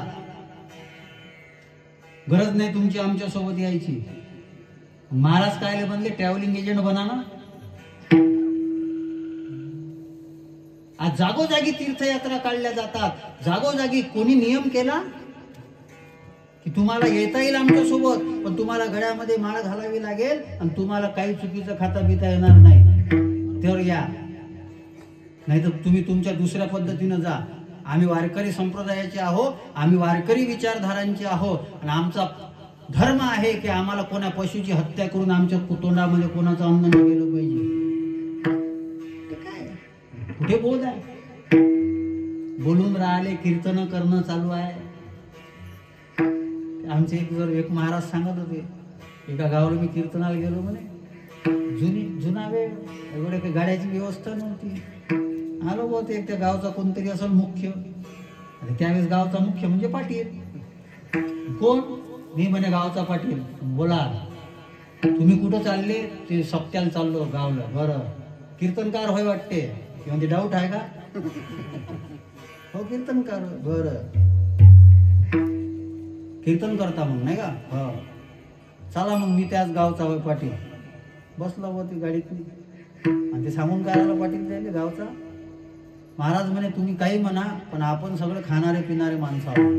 गरज नाही तुमची आमच्या सोबत यायची. महाराज काय बनले? ट्रॅव्हलिंग एजंट बना ना. आज जागोजागी तीर्थयात्रा काढल्या जातात. जागोजागी कोणी नियम केला की तुम्हाला येता येईल आमच्या सोबत, पण तुम्हाला गळ्यामध्ये माळ घालावी लागेल आणि तुम्हाला काही चुकीचं खाता पिता येणार नाही, तर या, नाही तर तुम्ही तुमच्या दुसऱ्या पद्धतीनं जा. आम्ही वारकरी संप्रदायाचे आहोत, आम्ही वारकरी विचारधारांचे आहोत, आणि आमचा धर्म आहे की आम्हाला कोणा पशुची हत्या करून आमच्या तोंडामध्ये कोणाचं अन्न न गेलं पाहिजे. कुठे बोध आहे? बोलून राहिले, कीर्तन करणं चालू आहे. आमचे एक महाराज सांगत होते, एका गावाला मी कीर्तनाला गेलो म्हणे. जुना वेळ, एवढ्या काही गाड्याची व्यवस्था नव्हती. आलो बहुते एक त्या गावचा कोणतरी असेल मुख्य. त्यावेळेस गावचा मुख्य म्हणजे पाटील. कोण? मी म्हणे गावचा पाटील. बोला तुम्ही कुठं चालले? ते सप्त्याला चाललो गावला. बरं, कीर्तनकार होय वाटते? म्हणजे डाऊट आहे का? हो कीर्तनकार. बरं, कीर्तन करता मग नाही का? हो चला मग मी त्याच गावचा होय पाटील. बसला होती गाडीत, आणि ते सांगून काय आला पाटील त्याले गावचा? महाराज म्हणे तुम्ही काही म्हणा, पण आपण सगळे खाणारे पिणारे माणसं आहोत.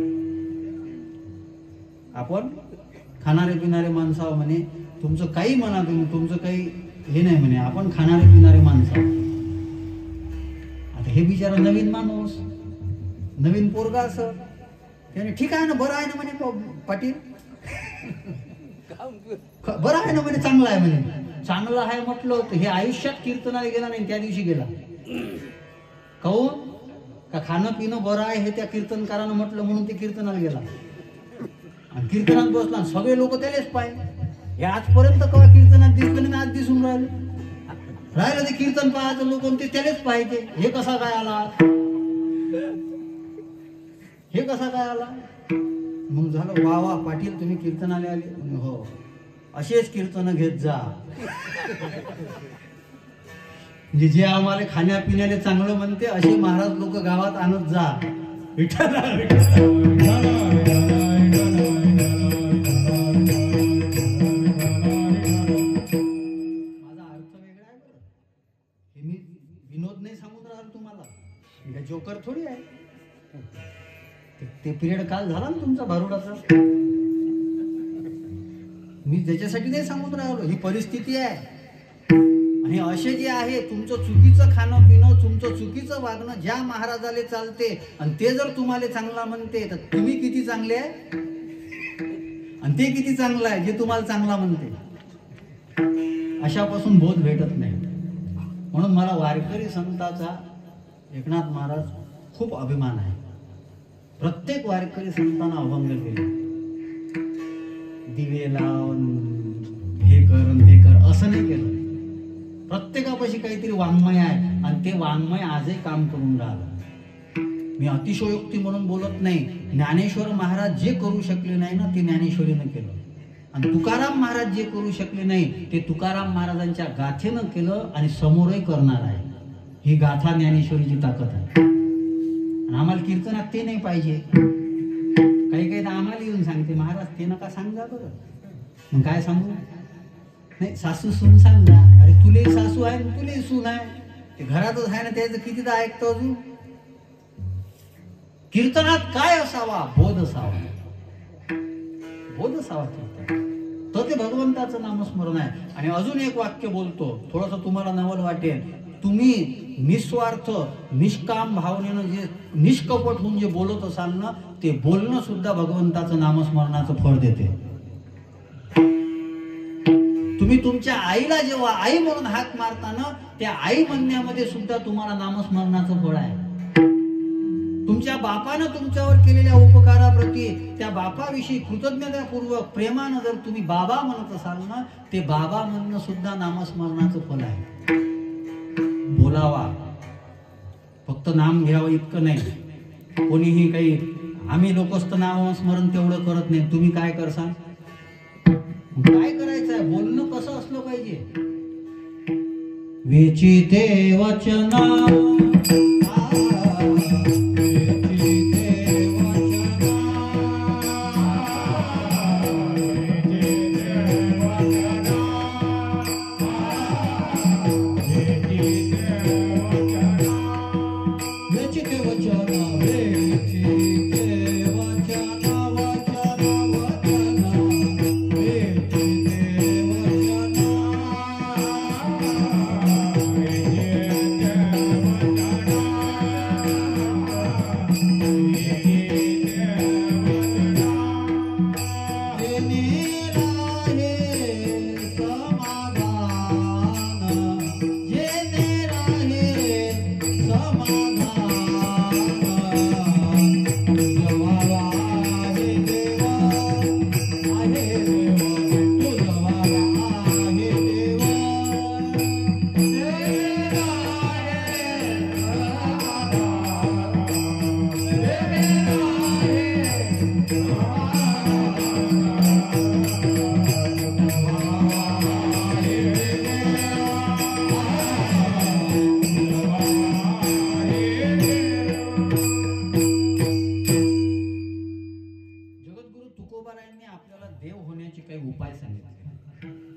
आपण खाणारे पिणारे माणसं आहोत म्हणे. तुमचं काही म्हणा तुम्ही, तुमचं काही हे नाही म्हणे, आपण खाणारे पिणारे माणसं आहोत. आता हे बिचारा नवीन माणूस, नवीन पोरगा असं, त्याने ठीक आहे ना, बरं आहे ना म्हणे पाटील, बरं आहे ना म्हणे, चांगलं आहे म्हणे. चांगलं आहे म्हटलं होतं, हे आयुष्यात कीर्तनाला गेला नाही, त्या दिवशी गेला. काहून? का खाणं पिणं बरं आहे हे त्या कीर्तनकारानं म्हटलं म्हणून ते कीर्तनाला गेला. आणि कीर्तनात बसला, सगळे लोक त्यालेच पाहिजे. हे आजपर्यंत केव्हा कीर्तनात दिसलं नाही, आज दिसून राहिलं ते कीर्तन पाहायचं लोक, ते त्यालेच पाहिजे. हे कसा काय आला? हे कसा काय आला? मग झालं वा वा पाटील तुम्ही कीर्तनाला आले. हो, असेच कीर्तन घेत जा. म्हणजे जे आम्हाला खाण्यापिण्याला चांगलं म्हणते असे महाराज लोक गावात आणत जा. विठ्ठल माझा अर्थ वेगळा आहे. हे मी विनोद नाही सांगून राहिलो तुम्हाला, हे जोकर थोडी आहे. ते पिरियड काल झाला ना तुमचा भारुडाचा, मी त्याच्यासाठी नाही सांगून राहिलो. ही परिस्थिती आहे. आणि असे जे आहे तुमचं चुकीचं खाणं पिणं, तुमचं चुकीचं वागणं ज्या महाराजाले चालते, आणि ते जर तुम्हाला चांगला म्हणते तर तुम्ही किती चांगले आहे आणि ते किती चांगलं आहे जे तुम्हाला चांगला म्हणते. अशापासून बोध भेटत नाही. म्हणून मला वारकरी संताचा एकनाथ महाराज खूप अभिमान आहे. प्रत्येक वारकरी संतांना अभंग केले, दिवे लावून हे कर ते कर असं नाही केलं. प्रत्येकापाशी काहीतरी वाङ्मय आहे, आणि ते वाङ्मय आजही काम करून राहिलं. मी अतिशयोक्ती म्हणून बोलत नाही. ज्ञानेश्वर महाराज जे करू शकले नाही ना, ते ज्ञानेश्वरीनं केलं. आणि तुकाराम महाराज जे करू शकले नाही ते तुकाराम महाराजांच्या गाथेनं केलं आणि समोरही करणार आहे. ही गाथा ज्ञानेश्वरीची ताकद आहे. आणि आम्हाला कीर्तनात ते नाही पाहिजे. काही काही तर आम्हाला येऊन सांगते महाराज ते नका सांगा बरं. मग काय सांगू? नाही सासू सून सांगा. अरे तुले सासू आहे तुले सून आहे, ते घरातच आहे ना, त्याचं कितीदा ऐकतो अजून. कीर्तनात काय असावा? बोध असावा. बोध असावा कीर्तन, तर ते भगवंताचं नामस्मरण आहे. आणि अजून एक वाक्य बोलतो, थोडस तुम्हाला नवल वाटेल. तुम्ही निस्वार्थ निष्काम भावनेनं जे निष्कपट होऊन जे बोलत असाल ना, ते बोलणं सुद्धा भगवंताचं नामस्मरणाचं फळ देते. तुम्ही तुमच्या आईला जेव्हा आई म्हणून हाक मारताना, त्या आई म्हणण्यामध्ये सुद्धा तुम्हाला नामस्मरणाचं फळ आहे. तुमच्या बापानं तुमच्यावर केलेल्या उपकाराप्रती त्या बापाविषयी कृतज्ञतापूर्वक प्रेमानं जर तुम्ही बाबा म्हणत असाल ना, ते बाबा म्हणणं सुद्धा नामस्मरणाचं फल आहे. बोलावा, फक्त नाम घ्यावं इतकं नाही. कोणीही काही आम्ही लोकच तर नामस्मरण तेवढं करत नाही. तुम्ही काय करसाल? काय करायचं आहे? बोलणं कसं असलं पाहिजे? वेचिते वचना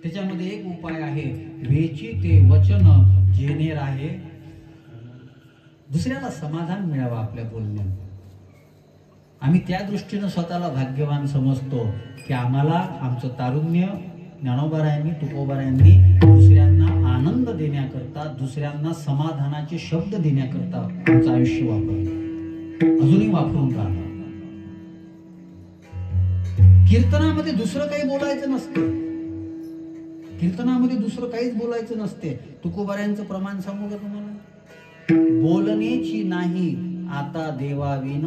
त्याच्यामध्ये एक उपाय आहे, वेचिते वचन जेणे राहे. दुसऱ्याला समाधान मिळावं आपल्या बोलण्यात. आम्ही त्या दृष्टीनं स्वतःला भाग्यवान समजतो की आम्हाला आमचं तारुण्य ज्ञानोबारायांनी तुकोबारायांनी दुसऱ्यांना आनंद देण्याकरता, दुसऱ्यांना समाधानाचे शब्द देण्याकरता आमचं आयुष्य वापरलं, अजूनही वापरून राहणार. कीर्तनामध्ये दुसरं काही बोलायचं नसतं. कीर्तनामध्ये दुसरं काहीच बोलायचं नसते. तुकोबारायांचं प्रमाण सांगू का तुम्हाला? बोलण्याची नाही आता देवाविन,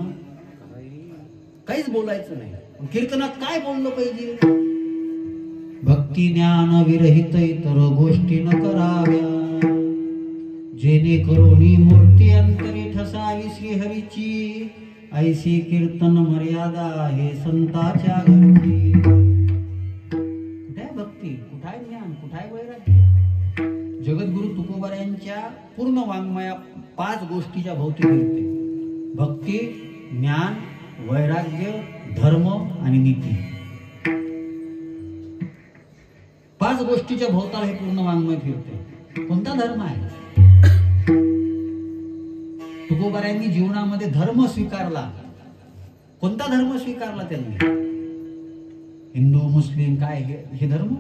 काहीच बोलायचं नाही. कीर्तनात काय बोललं पाहिजे? भक्ती ज्ञान विरहित इतर गोष्टी न कराव्या, जेणेकरून मूर्ती अंतरी ठसावी श्रीहरीची. ऐसी कीर्तन मर्यादा आहे संताच्या घरची. कुठे भक्ती, कुठाय ज्ञान, कुठाय वैराग्य? जगद्गुरु तुकोबारायांच्या पूर्ण वाङ्मया 5 गोष्टीच्या भोवती फिरते. भक्ती, ज्ञान, वैराग्य, धर्म आणि नीती. 5 गोष्टीच्या भोवताल हे पूर्ण वाङ्मय फिरते. कोणता धर्म आहे? तुकोबारायांनी जीवनामध्ये धर्म स्वीकारला. कोणता धर्म स्वीकारला त्यांनी? हिंदू मुस्लिम काय हे धर्म?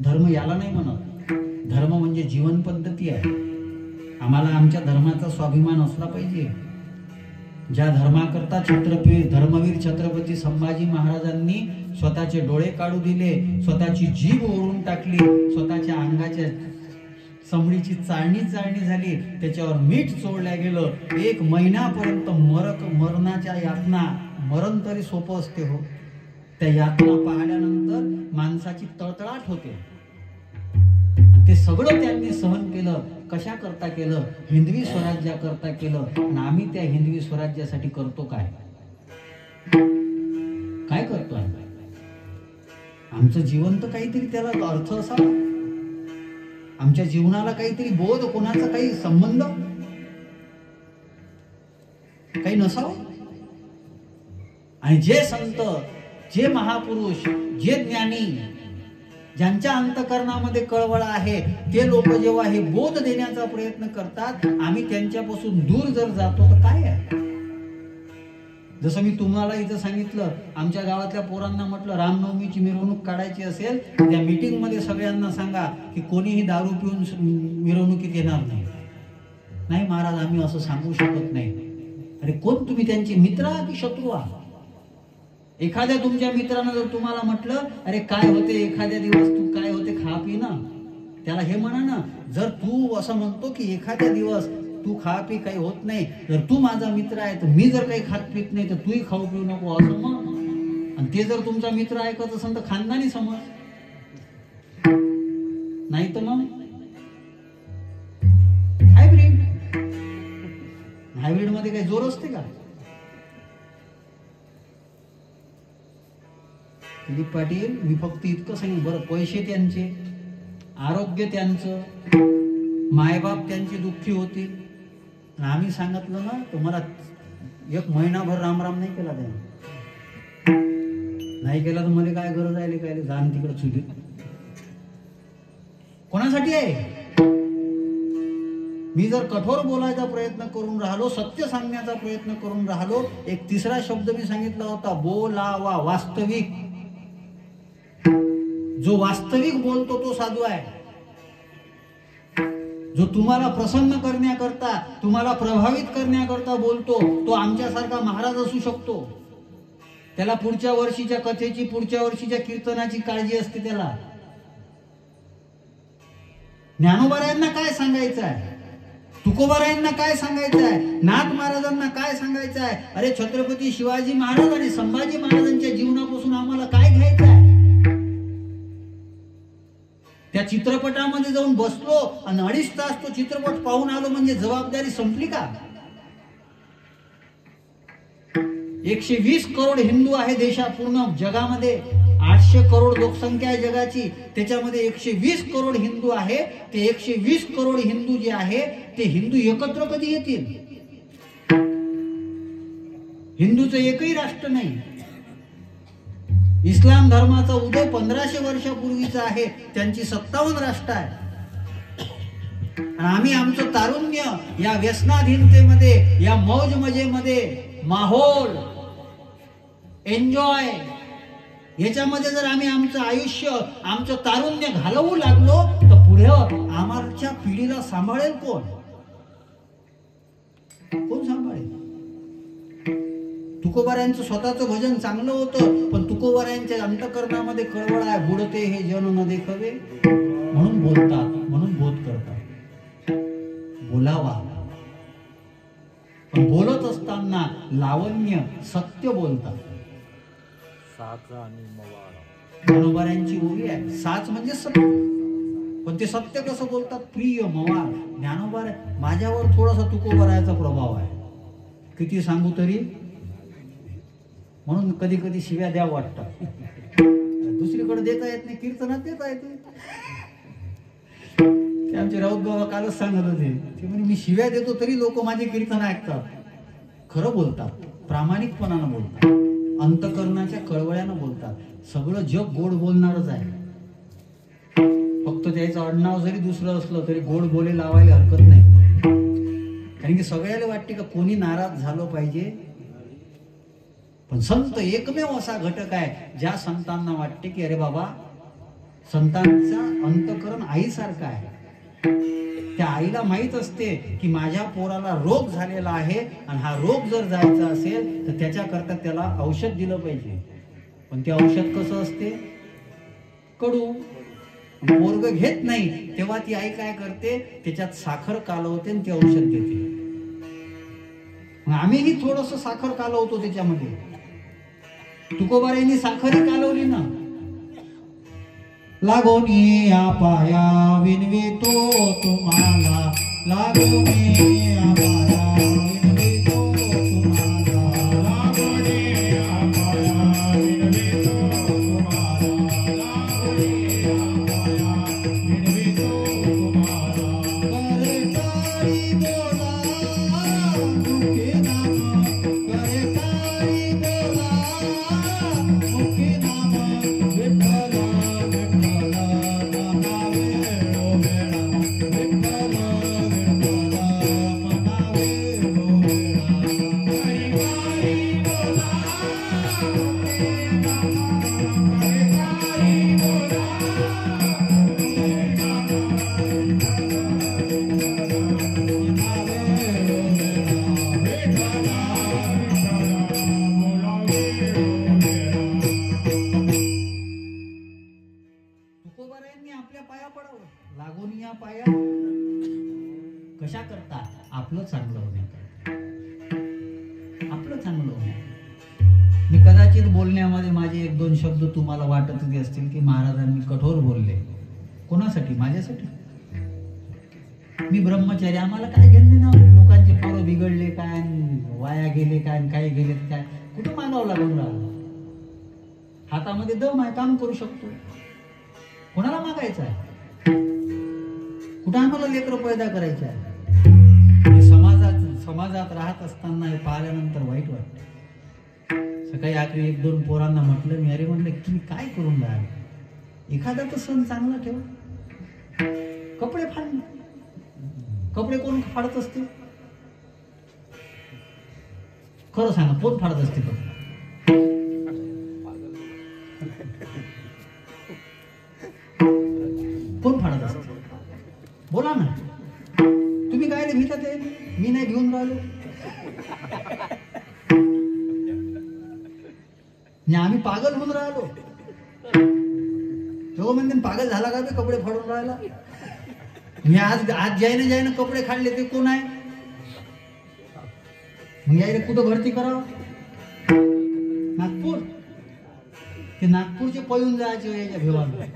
धर्म याला नाही म्हणत. धर्म म्हणजे जीवन पद्धती आहे. आम्हाला आमच्या धर्माचा स्वाभिमान असला पाहिजे. ज्या धर्माकरता धर्मवीर छत्रपती संभाजी महाराजांनी स्वतःचे डोळे काढू दिले, स्वतःची जीभ ओढून टाकली, स्वतःच्या अंगाच्या चमडीची चाळणी झाली, त्याच्यावर मीठ चोळल्या गेलं. 1 महिन्यापर्यंत मरणाच्या यातना, मरण तरी सोपं असते हो, त्या यातना पाहिल्यानंतर माणसाची तळतळाट होते. ते सगळं त्यांनी सहन केलं. कशा करता केलं? हिंदवी स्वराज्याकरता केलं. आणि आम्ही त्या हिंदवी स्वराज्यासाठी करतो काय? काय करतो? आमचं जीवन तर काहीतरी त्याला अर्थ असावा, आमच्या जीवनाला काहीतरी बोध, कोणाचा काही संबंध काही नसावं. आणि जे संत, जे महापुरुष, जे ज्ञानी, ज्यांच्या अंतःकरणामध्ये कळवळा आहे, ते लोक जेव्हा हे बोध देण्याचा प्रयत्न करतात, आम्ही त्यांच्यापासून दूर जर जातो तर काय आहे. जसं मी तुम्हाला इथं सांगितलं, आमच्या गावातल्या पोरांना म्हटलं रामनवमीची मिरवणूक काढायची असेल त्या मीटिंग मध्ये सगळ्यांना सांगा की कोणीही दारू पिऊन मिरवणुकीत येणार नाही. नाही महाराज, आम्ही असं सांगू शकत नाही. अरे कोण तुम्ही, त्यांचे मित्र की शत्रू आहात? एखाद्या तुमच्या मित्रानं जर तुम्हाला म्हटलं अरे काय होते एखाद्या दिवस तू काय होते खा पी ना, त्याला हे म्हणा ना, जर तू असं म्हणतो की एखाद्या दिवस तू खा पी काही होत नाही, जर तू माझा मित्र आहे तर मी जर काही खात पित नाही तर तूही खाऊ पिऊ नको असं मग. आणि ते जर तुमचा मित्र ऐकत असेल तर खानदानी समज, नाही तर मग हायब्रिड. हायब्रिड मध्ये काही जोर असते का? दिलीप पाटील, मी फक्त इतकं सांगेन, बरं पैसे त्यांचे, आरोग्य त्यांचं, मायबाप त्यांचे दुःखी होतील, आम्ही सांगितलं ना तर मला एक महिनाभर रामराम नाही केला त्याने, नाही केला तर मला काय गरज आहे काय जाण तिकडे चुलीत. कोणासाठी आहे? मी जर कठोर बोलायचा प्रयत्न करून राहिलो, सत्य सांगण्याचा प्रयत्न करून राहिलो, एक तिसरा शब्द मी सांगितला होता, बोलावा. वास्तविक, जो वास्तविक बोलतो तो साधू आहे. जो तुम्हाला प्रसन्न करण्याकरता, तुम्हाला प्रभावित करण्याकरता बोलतो, तो आमच्यासारखा महाराज असू शकतो. त्याला पुढच्या वर्षीच्या कथेची, पुढच्या वर्षीच्या कीर्तनाची काळजी असते त्याला. ज्ञानोबारायांना काय सांगायचं आहे, तुकोबारायांना काय सांगायचं आहे, नाथ महाराजांना काय सांगायचं आहे, अरे छत्रपती शिवाजी महाराज आणि संभाजी महाराजांच्या जीवनापासून आम्हाला काय घ्यायचं आहे. त्या चित्रपटामध्ये जाऊन बसलो आणि 2.5 तास तो चित्रपट पाहून आलो म्हणजे जबाबदारी संपली का? 120 करोड हिंदू आहे देशात, पूर्ण जगामध्ये 800 करोड लोकसंख्या आहे जगाची, त्याच्यामध्ये 120 करोड हिंदू आहे. ते 120 करोड हिंदू जे आहे ते हिंदू एकत्र कधी येतील? हिंदूचं एकही राष्ट्र नाही. इस्लाम धर्माचा उदय 1500 वर्षापूर्वीचा आहे, त्यांची 57 राष्ट्र आहे. आणि आम्ही आमचं तारुण्य या व्यसनाधीनतेमध्ये, या मौज मजेमध्ये, माहोल एन्जॉय याच्यामध्ये जर आम्ही आमचं आयुष्य, आमचं तारुण्य घालवू लागलो तर पुढे आमच्या पिढीला सांभाळेल कोण? कोण सांभाळेल? तुकोबारायांचं स्वतःचं भजन चांगलं होतं, पण तुकोबारायांच्या अंतःकरणामध्ये कळवळ आहे, बुडते हे जन न देखवे, म्हणून बोलतात, म्हणून बोध करतात. बोलावा, पण बोलत असताना लावण्य, सत्य बोलतात. साच आणि मवाळ, ज्ञानोबारायांची ओवी आहे, साच म्हणजे सत्य, पण ते सत्य कसं बोलतात? प्रिय मवाळ. ज्ञानोबा माझ्यावर थोडासा तुकोबारायाचा प्रभाव आहे, किती सांगू तरी, म्हणून कधी कधी शिव्या द्या वाटतात. दुसरीकडे देता येत नाही, कीर्तनात देता येते. ते आमचे राऊत बाबा कालच सांगत होते, ते म्हणजे मी शिव्या देतो तरी लोक माझे कीर्तन ऐकतात. खरं बोलतात, प्रामाणिकपणानं बोलतात, अंतःकरणाच्या कळवळ्यानं बोलतात. सगळं जग गोड बोलणारच आहे, फक्त त्याचं आडनाव जरी दुसरं असलं तरी गोड बोले लावायला हरकत नाही. कारण की सगळ्याला वाटते का कोणी नाराज झालं पाहिजे, पण संत एकमेव असा घटक आहे ज्या संतांना वाटते की अरे बाबा, संतांचा अंतःकरण आईसारखं आहे. त्या आईला माहित असते की माझ्या पोराला रोग झालेला आहे आणि हा रोग जर जायचा असेल तर त्याच्याकरता त्याला औषध दिलं पाहिजे. पण ते औषध कसं असते? कडू. पोरग घेत नाही तेव्हा ती आई काय करते? त्याच्यात साखर कालवते आणि ते औषध देते. आम्हीही थोडस साखर कालवतो त्याच्यामध्ये. तुकोबारायांनी साखरही कालवली ना. लागोनी पाया विनवितो तुम्हाला, लागोनी पाया विनवितो तुम्हाला, लागोनी पाया विनवितो तुम्हाला, लागून या पाया कशा करता? आपलं चांगलं होण्याकरता, आपलं चांगलं होण्याकरता. मी कदाचित बोलण्यामध्ये माझे एक दोन शब्द तुम्हाला वाटत असतील की महाराजांनी कठोर बोलले. कोणासाठी? माझ्यासाठी. मी ब्रह्मचारी, आम्हाला काय घेणं ना, लोकांचे पोरं बिघडले काय, वाया गेले काय, काय गेले काय, कुठं मागावं लागून राहिलं. हातामध्ये दम आहे, काम करू शकतो. कोणाला मागायचं आहे? कुठं आम्हाला लेकरं पैदा करायचं आहे? समाजात राहत असताना हे पाहिल्यानंतर वाईट वाटतं. सकाळी आखरी एक दोन पोरांना म्हटलं मी, अरे म्हणलं तुम्ही काय करून राहिले? एखादा तर सण चांगला ठेवा. कपडे फाडणे, कपडे कोण फाडत असते? खरं सांगा, कोण फाडत असते कपडे? कोण फाडत असते? बोला ना. तुम्ही काय भीता ते? मी नाही घेऊन राहिलो. आम्ही पागल होऊन राहिलो. तो म्हणते पागल झाला का ते कपडे फाडून राहिला? मी आज जायने कपडे फाडले ते कोण आहे? मग यायला कुठं भरती करावं? नागपूर. ते नागपूरचे पळून जायचे याच्या भेवाला.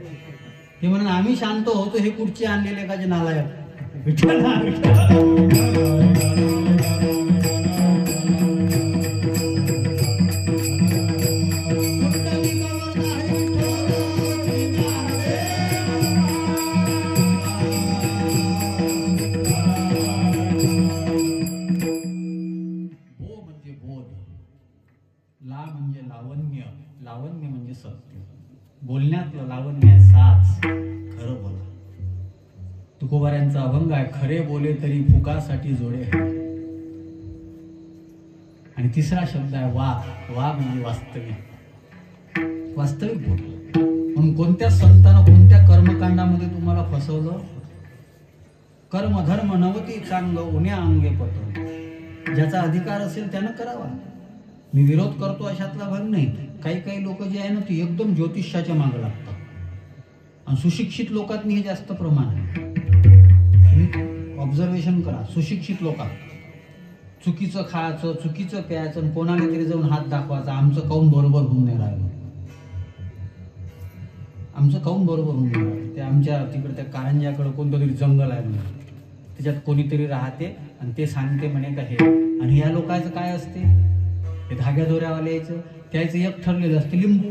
ते म्हणून आम्ही शांत होतो, हे कुठचे आणलेले का जे नालायक. विठ्ठल लावण्य म्हणजे सत्य. बोलण्यातलं लावण्य आहे साच. खरं बोला. तुकोबाऱ्यांचा अभंग आहे, खरे बोले तरी फुकासाठी जोडे. आणि तिसरा शब्द आहे वा. वा म्हणजे वास्तविक. वास्तविक बोल. म्हणून कोणत्या संतानं कोणत्या कर्मकांडामध्ये तुम्हाला फसवलं? कर्म धर्म नवती चांग उन्या अंगे पटवून. ज्याचा अधिकार असेल त्यानं करावा. मी विरोध करतो अशातला भाग नाही. काही काही लोक जे आहे ना ते एकदम ज्योतिषाच्या मागे लागतात. आणि सुशिक्षित लोकांनी हे जास्त प्रमाण आहे. तुम्ही ऑब्झर्वेशन करा. सुशिक्षित लोकांत चुकीचं खायचं, चुकीचं प्यायचं, कोणाला तरी जाऊन हात दाखवायचा. आमचं काऊन बरोबर होऊन नाही राहिलं, आमचं काऊन बरोबर होऊन नाही राहिलं. ते आमच्या तिकडे त्या कारंजाकडे कोणतं तरी जंगल आहे म्हणे, त्याच्यात कोणीतरी राहते आणि ते सांगते म्हणे का हे. आणि या लोकांचं काय असते, हे धाग्या दोऱ्यावाले यायचं, त्याचं एक ठरलेलं असते लिंबू.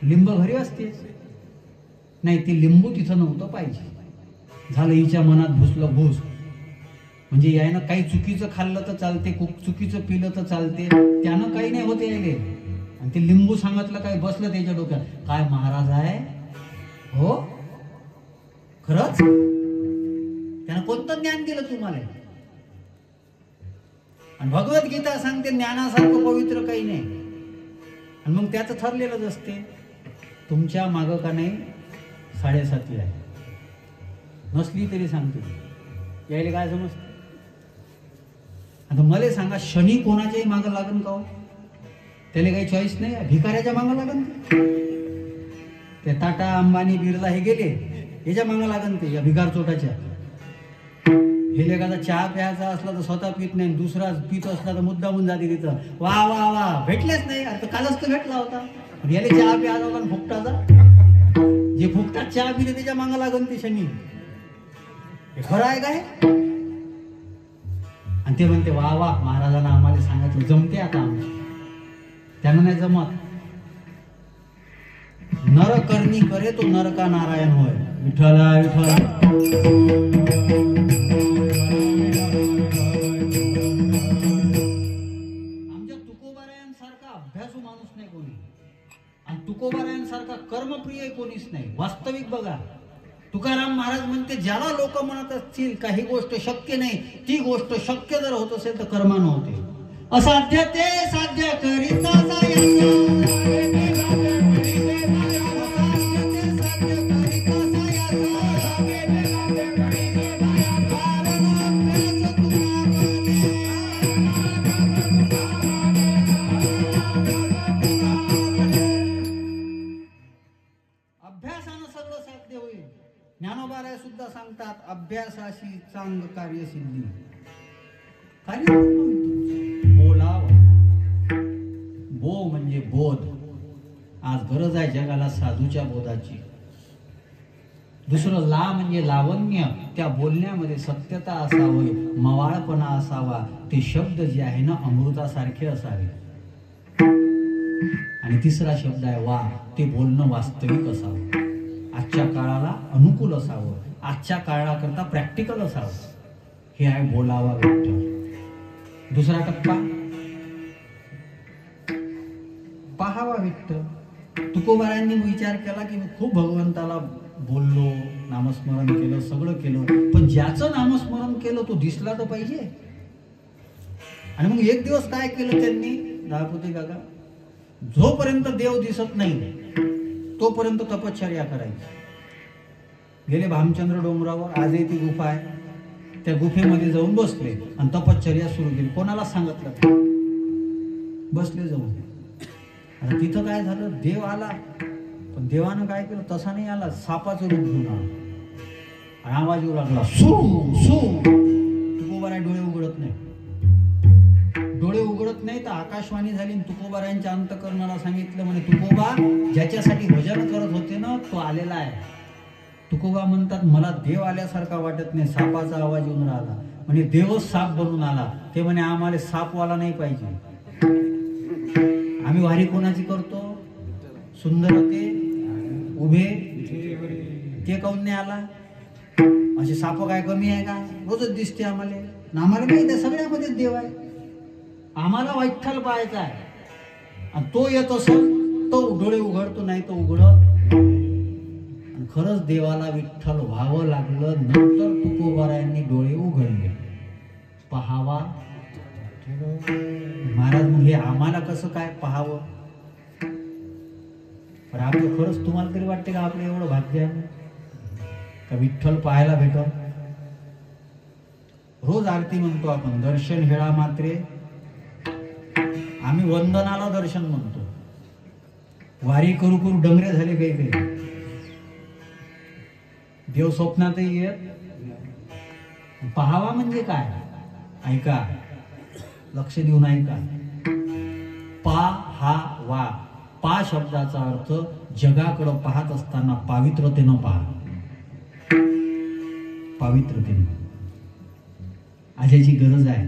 लिंब घरी असतेच नाही, ते लिंबू तिथं नव्हतं पाहिजे. झालं हिच्या मनात घुसलं घुस. म्हणजे यायनं काही चुकीचं खाल्लं तर चालते, चुकीचं पिलं तर चालते, त्यानं काही नाही होते यायले. आणि ते लिंबू सांगितलं काय बसलं त्याच्या डोक्यात, काय महाराज आहे हो खरंच? त्यानं कोणतं ज्ञान दिलं तुम्हाला? आणि भगवद्गीता सांगते ज्ञानासारखं पवित्र काही नाही. आणि मग त्याचं ठरलेलंच असते. तुमच्या मागं का नाही 7:30 आहे, नसली तरी सांगते. यायला काय समजतं? आता मला सांगा, शनी कोणाच्याही मागं लागन का हो? त्याला काही चॉईस नाही, भिकाऱ्याच्या मागं लागन. ते टाटा अंबानी बिर्ला हे गेले, याच्या मागं लागन ते, या भिकार चोटाच्या. हे एखादा चहा प्यायचा असला तर स्वतः पित नाही, दुसरा पित असला तर मुद्दामून जाते तिथं. वा वा वा, भेटलेच नाही. आता कालच तर भेटला होता. याला चहा प्यायचा होता फुकटाचा. जे फुकटात चहा पिले त्याच्या मागं लागन ते शनी. हे खरं आहे काय? आणि ते म्हणते वा वा, महाराजांना आम्हाला सांगायचं जमते आता आम्हाला. त्यांना नाही जमत. नर करणी करे तो नर का नारायण होय. विठ्ठला विठ्ठला. आमच्या तुकोबारायांसारखा अभ्यासू माणूस नाही कोणी, आणि तुकोबारायांसारखा कर्मप्रिय कोणीच नाही. वास्तविक बघा, तुकाराम महाराज म्हणते ज्याला लोक म्हणत असतील काही गोष्ट शक्य नाही, ती गोष्ट शक्य जर होत असेल तर कर्मानं होते. असाध्य ते साध्य करीता अभ्यासानं सगळं साध्य होईल. ज्ञानोबा महाराज सुद्धा सांगतात अभ्यासाशी चांग कार्यसिद्धी. बोलाव. बो म्हणजे बोध. आज गरज आहे जगाला साधूच्या बोधाची. दुसरं ला म्हणजे लावण्य. त्या बोलण्यामध्ये सत्यता असावी, मवाळपणा असावा. ते शब्द जे आहे ना अमृतासारखे असावे. आणि तिसरा शब्द आहे वा. ते बोलणं वास्तविक असावं, आजच्या काळाला अनुकूल असावं, आजच्या काळाकरता प्रॅक्टिकल असावं. हे आहे बोलावा विठ्ठल. दुसरा टप्पा पाहावा विठ्ठल. तुकोबारायांनी विचार केला की मी खूप भगवंताला बोललो, नामस्मरण केलं, सगळं केलं, पण ज्याचं नामस्मरण केलं तो दिसला तर पाहिजे. आणि मग एक दिवस काय केलं त्यांनी, दहापती काका, जोपर्यंत देव दिसत नाही तोपर्यंत तपश्चर्या करायची. गेले भामचंद्र डोंगरावर, आजही ती गुफा आहे, त्या गुफेमध्ये जाऊन बसले आणि तपश्चर्या सुरू केली. कोणाला सांगितलं? बसले जाऊन. आता तिथं काय झालं, देव आला, पण देवानं काय केलं, तसा नाही आला, सापाचं रूप घेऊन आला. आवाज येऊ लागला, सू सू. तुकोबाराय डोळे उघडत नाही. डोळे उघडत नाही तर आकाशवाणी झाली. तुकोबारायांच्या अंतःकरणाला सांगितलं, म्हणे तुकोबा ज्याच्यासाठी भजन करत होते ना तो आलेला आहे. तुकोबा म्हणतात मला देव आल्यासारखा वाटत नाही, सापाचा आवाज येऊन राहिला. म्हणजे देवच साप बनून आला. ते म्हणे आम्हाला सापवाला नाही पाहिजे. आम्ही वारी कोणाची करतो? सुंदर ते उभे ते काऊन नाही आला? असे साप काय कमी आहे का? रोजच दिसते आम्हाला. आम्हाला माहिती आहे सगळ्यामध्ये देव आहे. आम्हाला विठ्ठल पाहायचा आहे. आणि तो येत असेल तो डोळे उघडतो, नाही तो उघडत. आणि खरंच देवाला विठ्ठल व्हावं लागलं. नंतर तुकोबारायांनी डोळे उघडले. पहावा महाराज. हे आम्हाला कसं काय पाहावं? पण आपलं खरंच तुम्हाला तरी वाटते का आपलं एवढं भाग्य आहे का विठ्ठल पाहायला भेटल? रोज आरती म्हणतो आपण, दर्शन हेळा मात्रे. आम्ही वंदनाला दर्शन म्हणतो. वारी करू करू डंगरे झाले वेगळे. देव स्वप्नातही येत. पहावा म्हणजे काय? ऐका, लक्ष देऊन ऐका. पाहावा. पा शब्दाचा अर्थ जगाकडे पाहत असताना पावित्रतेनं पहा. पावित्रतेनं. आज्याची गरज आहे.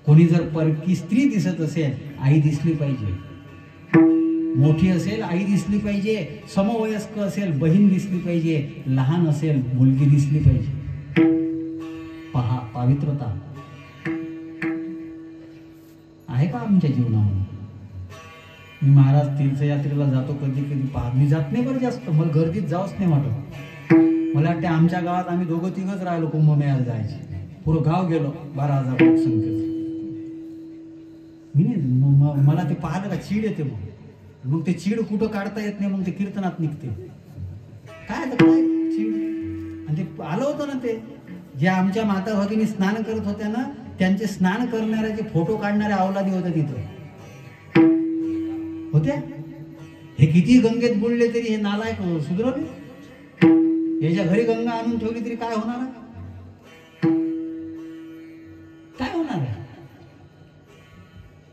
कोणी जर परकी स्त्री दिसत असेल, आई दिसली पाहिजे. मोठी असेल आई दिसली पाहिजे, समवयस्क असेल बहीण दिसली पाहिजे, लहान असेल मुलगी दिसली पाहिजे. पहा, पावित्रता आहे का आमच्या जीवनामध्ये? मी महाराज तीर्थयात्रेला जातो, कधी कधी पहा. मी जात नाही बरं जास्त, मला गर्दीत जावंच नाही वाटत. मला वाटते आमच्या गावात आम्ही दोघं तिघच राहिलो कुंभमेळ्याला जायचे. पुरं गाव गेलो 12,000 लोकसंख्येचं. मी नाही, मला ते पाहिलं का चीड येते. मग ते चीड कुठं काढता येत नाही, मग ते कीर्तनात निघते. काय काय चीड? आणि ते आलं होतं ना, ते जे आमच्या माता भगिनी स्नान करत होत्या ना, त्यांचे स्नान करणारे जे फोटो काढणारे अवलादी होते तिथं होत्या. हे किती गंगेत बुडले तरी हे नालायक सुधरवले. याच्या घरी गंगा आणून ठेवली तरी काय होणार? काय होणार आहे?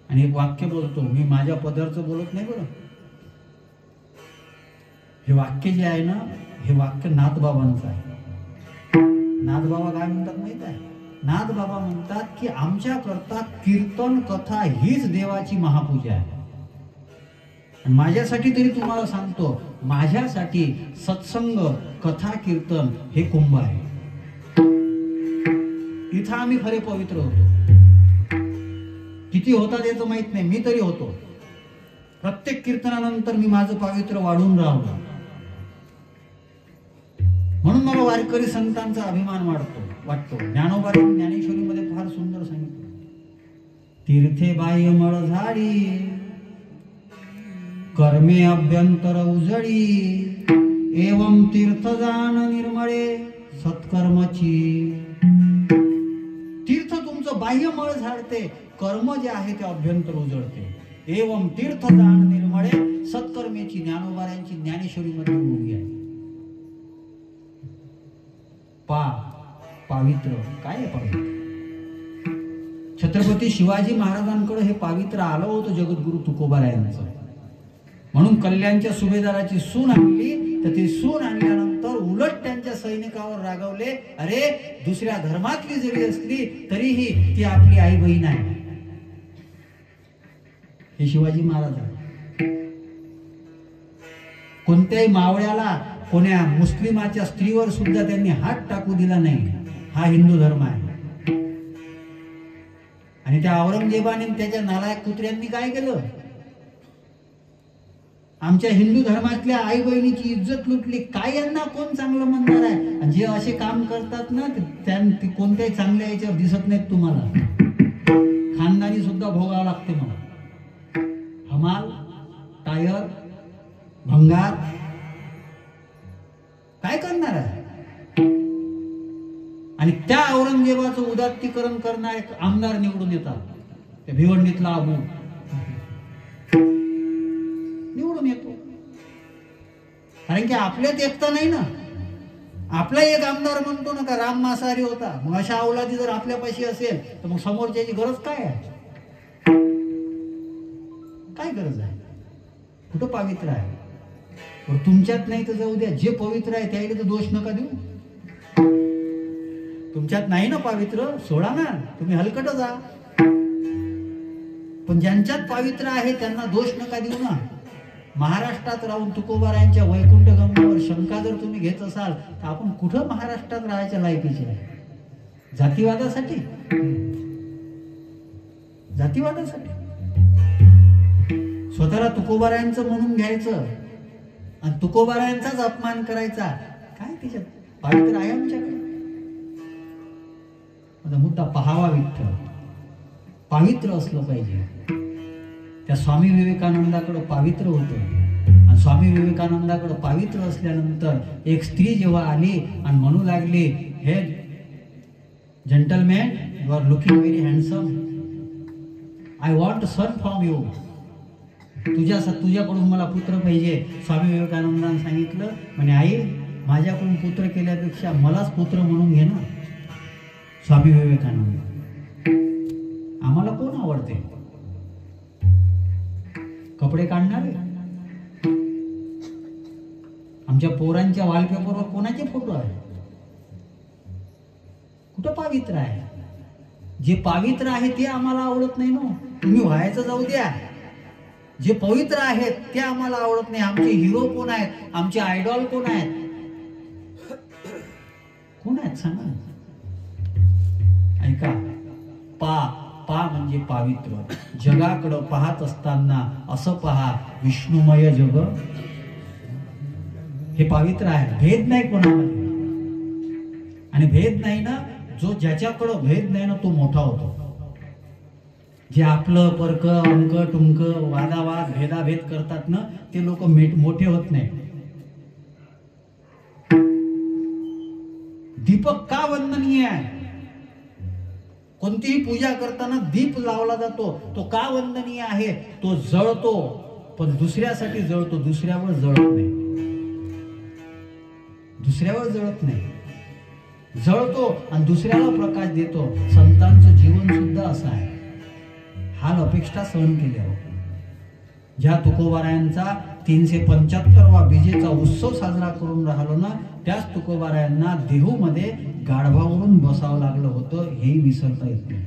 आणि एक वाक्य बोलतो मी, माझ्या पदरचं बोलत नाही बरं. हे वाक्य जे आहे ना, हे वाक्य नाथबाबांचं आहे. नाथबाबा काय म्हणतात माहित आहे? नाथबाबा म्हणतात की आमच्या करता कीर्तन कथा हीच देवाची महापूजा आहे. माझ्यासाठी तरी तुम्हाला सांगतो, माझ्यासाठी सत्संग कथा कीर्तन हे कुंभ आहे. इथं आम्ही खरे पवित्र होतो. किती होतात याचं माहित नाही, मी तरी होतो. प्रत्येक कीर्तनानंतर मी माझं पावित्र वाढून राहतो. म्हणून मला वारकरी संतांचा अभिमान वाटतो. ज्ञानोबाने ज्ञानेश्वरीमध्ये फार सुंदर सांगितलं, तीर्थे बाह्य मळ झाडी, कर्मे अभ्यंतर उजळी, एवं तीर्थ जाण निर्मळे सत्कर्मची. तीर्थ तुमचं बाह्य मळ झाडते, कर्म जे आहे ते अभ्यंतर उजळते. एवं तीर्थ जाण निर्मळे सत्कर्मेची. ज्ञानोबाऱ्यांची ज्ञानेश्वरीमध्ये उभी आहे. पावित्र काय आहे पवित्र? छत्रपती शिवाजी महाराजांकडे हे पावित्र आलं होतं जगद्गुरु तुकोबारायांचं. म्हणून कल्याणच्या सुभेदाराची सून आणली, तर ती सून आणल्यानंतर उलट त्यांच्या सैनिकावर रागवले. अरे, दुसऱ्या धर्मातली जरी असली तरीही ती आपली आई बहीण आहे. हे शिवाजी महाराज आहे. कोणत्याही मावळ्याला, कोण्या मुस्लिमाच्या स्त्रीवर सुद्धा त्यांनी हात टाकू दिला नाही. हा हिंदू धर्म आहे. आणि त्या औरंगजेबाने त्याच्या नालायक कुत्र्यांनी काय केलं? आमच्या हिंदू धर्मातल्या आई बहिणीची इज्जत लुटली. काय यांना कोण चांगलं म्हणणार आहे? आणि जे असे काम करतात ना, ते कोणत्याही चांगल्या याच्यावर दिसत नाहीत तुम्हाला. खानदानी सुद्धा भोगावं लागते. मला हमाल, टायर, भंगार काय करणार आहे? आणि त्या औरंगजेबाचं उदात्तीकरण करणारे आमदार निवडून येतात. त्या भिवंडीतला अबू निवडून येतो. कारण की आपल्यात एकता नाही ना. आपला एक आमदार म्हणतो ना का राम मांसाहारी होता. मग अशा अवलादी जर आपल्यापाशी असेल तर मग समोरच्याची गरज काय आहे? काय गरज आहे? कुठं पावित्र आहे? तुमच्यात नाही तर जाऊ द्या. जे पवित्र आहे त्याला तर दोष नका देऊ. तुमच्यात नाही ना पवित्र, सोडा ना, तुम्ही हलकट जा. पण ज्यांच्यात पवित्र आहे त्यांना दोष नका देऊ ना. महाराष्ट्रात राहून तुकोबारायांच्या वैकुंठ गमनावर शंका जर तुम्ही घेत असाल तर आपण कुठं महाराष्ट्रात राहायच्या लायकीचे आहे? जातीवादासाठी? जातीवादासाठी स्वतःला तुकोबारायांचं म्हणून घ्यायचं आणि तुकोबारायांचाच अपमान करायचा. काय त्याच्यात पवित्र आहे आमच्याकडे? मुद्दा पहावा विठ्ठल. पवित्र असलं पाहिजे. त्या स्वामी विवेकानंदाकडे पवित्र होतं. आणि स्वामी विवेकानंदाकडे पवित्र असल्यानंतर एक स्त्री जेव्हा आली आणि म्हणू लागली, hey gentleman, you are looking very handsome, I want son from you. तुझ्याकडून मला पुत्र पाहिजे. स्वामी विवेकानंदांनी सांगितलं, म्हणे आई, माझ्याकडून पुत्र केल्यापेक्षा मलाच पुत्र म्हणून घे ना. स्वामी विवेकानंद, आम्हाला कोण आवडते? कपडे काढणारे? आमच्या पोरांच्या वॉलपेपरवर कोणाचे फोटो आहे? कुठं पवित्र आहे? जे पवित्र आहे ते आम्हाला आवडत नाही ना. तुम्ही व्हायचं जाऊ द्या. जे पवित्र आहेत ते आम्हाला आवडत नाही. आमचे हिरो कोण आहेत? आमचे आयडॉल कोण आहेत? कोण आहेत सांगा. ऐका, पा म्हणजे पवित्र. जगाकडं पाहत असताना असं पहा, विष्णुमय जग हे पवित्र आहे. भेद नाही कोणामध्ये. आणि भेद नाही ना, जो ज्याच्याकडं भेद नाही ना तो मोठा होतो. जे आपलं परक, अंक टुंक, वादावाद, भेदाभेद करतात ना, ते लोक मोठे होत नाही. दीपक का वंदनीय आहे? कोणतीही पूजा करताना दीप लावला जातो. तो का वंदनीय आहे? तो जळतो, पण दुसऱ्यासाठी जळतो, दुसऱ्यावर जळत नाही. दुसऱ्यावर जळत नाही, जळतो आणि दुसऱ्याला प्रकाश देतो. संतांचं जीवन सुद्धा असं आहे. हाल अपेक्षा सहन केल्यावर ज्या तुकोबारायांचा 375वा बीजेचा उत्सव साजरा करून राहिलो ना, त्याच तुकोबारायांना देहूमध्ये गाढवावरून बसावं लागलं होतं. हे विसरता येत नाही.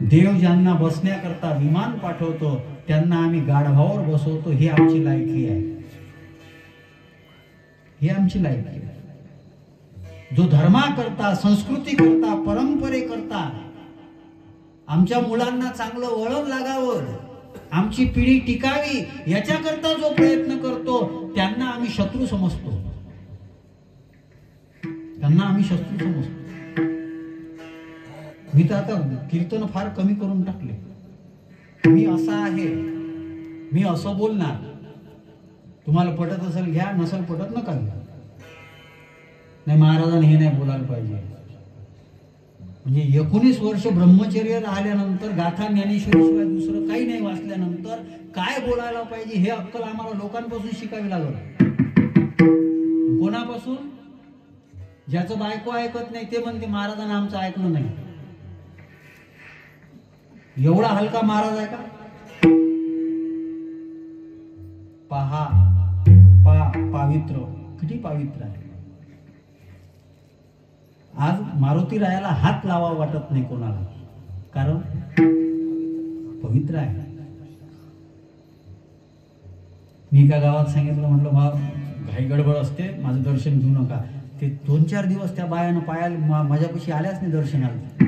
देव ज्यांना बसण्याकरता विमान पाठवतो त्यांना आम्ही गाढवावर बसवतो. ही आमची लायकी आहे. ही आमची लायकी आहे. जो धर्माकरता, संस्कृती करता, परंपरे करता आमच्या मुलांना चांगलं वळण लागावं, आमची पिढी टिकावी, याच्याकरता जो प्रयत्न करतो त्यांना आम्ही शत्रू समजतो. त्यांना आम्ही शत्रू समजतो. मी तर आता कीर्तन फार कमी करून टाकले. मी असा आहे, मी असं बोलणार. तुम्हाला पटत असेल घ्या, नसेल पटत नका घ्या. नाही, महाराजांनी हे नाही बोलायला पाहिजे. म्हणजे 19 वर्ष ब्रह्मचर्य राहिल्यानंतर, गाथा ज्ञानेश्वरीशिवाय दुसरं काही नाही वाचल्यानंतर काय बोलायला पाहिजे हे अक्कल आम्हाला लोकांपासून शिकावी लागल. कोणापासून? ज्याचं बायको ऐकत नाही ते म्हणते महाराजांना आमचं ऐकलं नाही. एवढा हलका महाराज आहे का? पहा पावित्र किती पवित्र आहे. आज मारुती रायाला हात लावा वाटत नाही कोणाला, कारण पवित्र आहे. मी एका गावात सांगितलं, म्हटलं बा घाई गडबड असते, माझं दर्शन घेऊ नका. ते 2-4 दिवस त्या बायानं पायाला माझ्यापाशी आल्याच नाही दर्शनाला.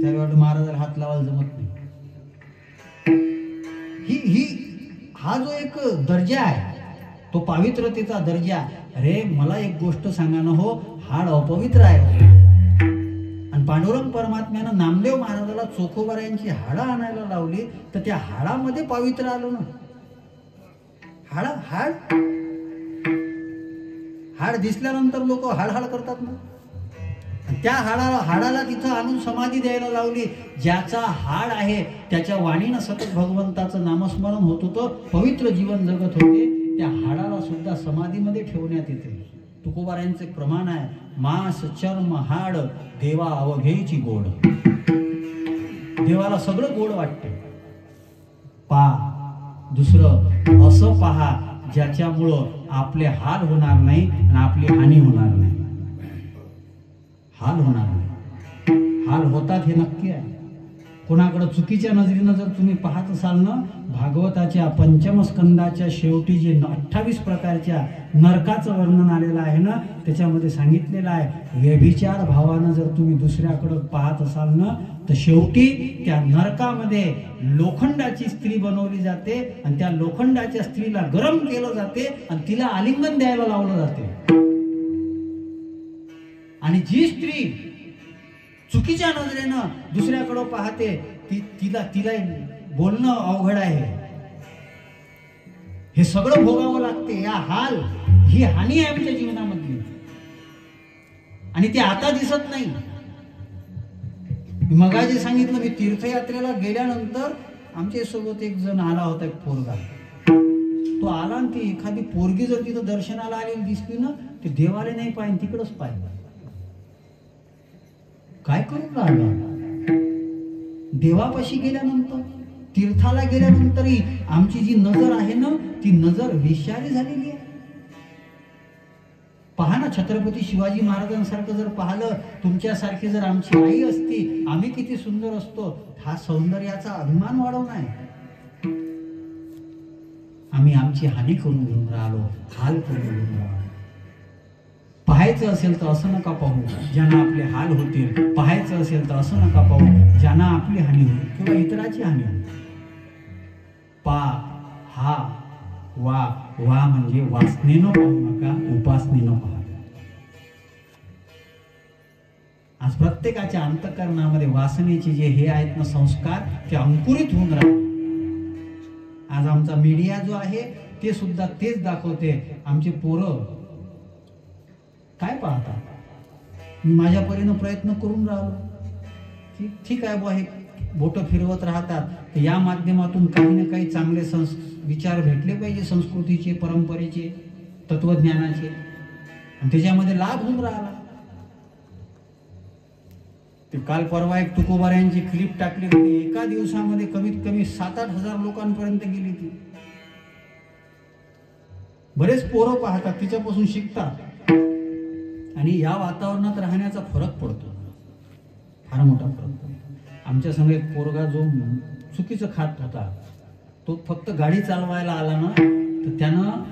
त्यावेळेला महाराजाला हात लावायला जमत नाही. हा जो एक दर्जा आहे तो पवित्रतेचा दर्जा. अरे मला एक गोष्ट सांगा ना हो, हाड अपवित्र आहे. आणि पांडुरंग परमात्म्यानं नामदेव महाराजाला चोखोबाऱ्यांची हाडं आणायला लावली, तर त्या हाडामध्ये पवित्र आलो ना. हाड दिसल्यानंतर लोक हाड करतात ना. त्या हाडाला तिथं आणून समाधी द्यायला लावली. ज्याचा हाड आहे त्याच्या वाणीनं सतत भगवंताचं नामस्मरण होत होतं, पवित्र जीवन जगत होते. त्या हाडाला सुद्धा समाधीमध्ये ठेवण्यात येते. तुकोबारायांचे प्रमाण आहे, मांस चर्म हाड देवा अवघेची गोड. देवाला सगळं गोड वाटते. दुसरं असं पहा ज्याच्यामुळं आपले हाल होणार नाही आणि आपली हानी होणार नाही. हाल होणार नाही, हाल होतात हे नक्की आहे. कोणाकडे चुकीच्या नजरेनं जर तुम्ही पाहत असाल ना, भागवताच्या 5म स्कंदाच्या शेवटी जे 28 प्रकारच्या नरकाचं वर्णन आलेलं आहे ना, त्याच्यामध्ये सांगितलेलं आहे, व्यभिचार भावानं जर तुम्ही दुसऱ्याकडे पाहत असाल ना, तर शेवटी त्या नरकामध्ये लोखंडाची स्त्री बनवली जाते आणि त्या लोखंडाच्या स्त्रीला गरम केलं जाते आणि तिला आलिंगन द्यायला लावलं जाते. आणि जी स्त्री चुकीच्या नजरेनं दुसऱ्याकडे पाहते, तिला बोलणं अवघड आहे. हे सगळं भोगावं लागते. ही हानी आहे आमच्या जीवनामधली, आणि ते आता दिसत नाही. मगाजी सांगितलं, मी तीर्थयात्रेला गेल्यानंतर आमच्या सोबत एक जण आला होता, एक पोरगा. तो आला आणि ती एखादी पोरगी जर तिथं दर्शनाला आलेली दिसली ना, ते देवाला नाही पाहिजे, तिकडच पाहिजे. काय करून राहिला? देवापाशी गेल्यानंतर, तीर्थाला गेल्यानंतरही आमची जी नजर आहे ना, ती नजर विषारी झालेली आहे. पहा ना, छत्रपती शिवाजी महाराजांसारखं जर पाहिलं, तुमच्यासारखी जर आमची आई असती, आम्ही किती सुंदर असतो. हा सौंदर्याचा अभिमान वाढवणं आहे. आम्ही आमची हानी करून घेऊन राहिलो, हाल करून घेऊन राहिलो. पाहायचं असेल तर असं नका पाहू ज्यांना आपले हाल होतील. पाहायचं असेल तर असं नका पाहू ज्यांना आपली हानी होईल किंवा इतराची हानी होईल. वा म्हणजे वासनेनं पाहू नका, उपासनेनं पहा. आज प्रत्येकाच्या अंतःकरणामध्ये वासनेचे जे हे आहेत ना संस्कार, ते अंकुरित होऊन राहतात. आज आमचा मीडिया जो आहे ते सुद्धा तेच दाखवते. आमचे पोरं काय पाहतात? मी माझ्या परीनं प्रयत्न करून राहिलो. ठीक आहे बुवा, हे बोटं फिरवत राहतात, तर या माध्यमातून काही ना काही चांगले विचार भेटले पाहिजे, संस्कृतीचे, परंपरेचे, तत्वज्ञानाचे, आणि त्याच्यामध्ये लाभ होऊन राहिला. ते काल परवा एक तुकोबाऱ्यांची क्लिप टाकली होती. एका दिवसामध्ये कमीत कमी 7-8 हजार लोकांपर्यंत गेली ती. बरेच पोरं पाहतात, तिच्यापासून शिकतात, आणि या वातावरणात राहण्याचा फरक पडतो, फार मोठा फरक पडतो. आमच्या संग एक पोरगा जो चुकीचं खात होता, तो फक्त गाडी चालवायला आला ना, तर त्यानं,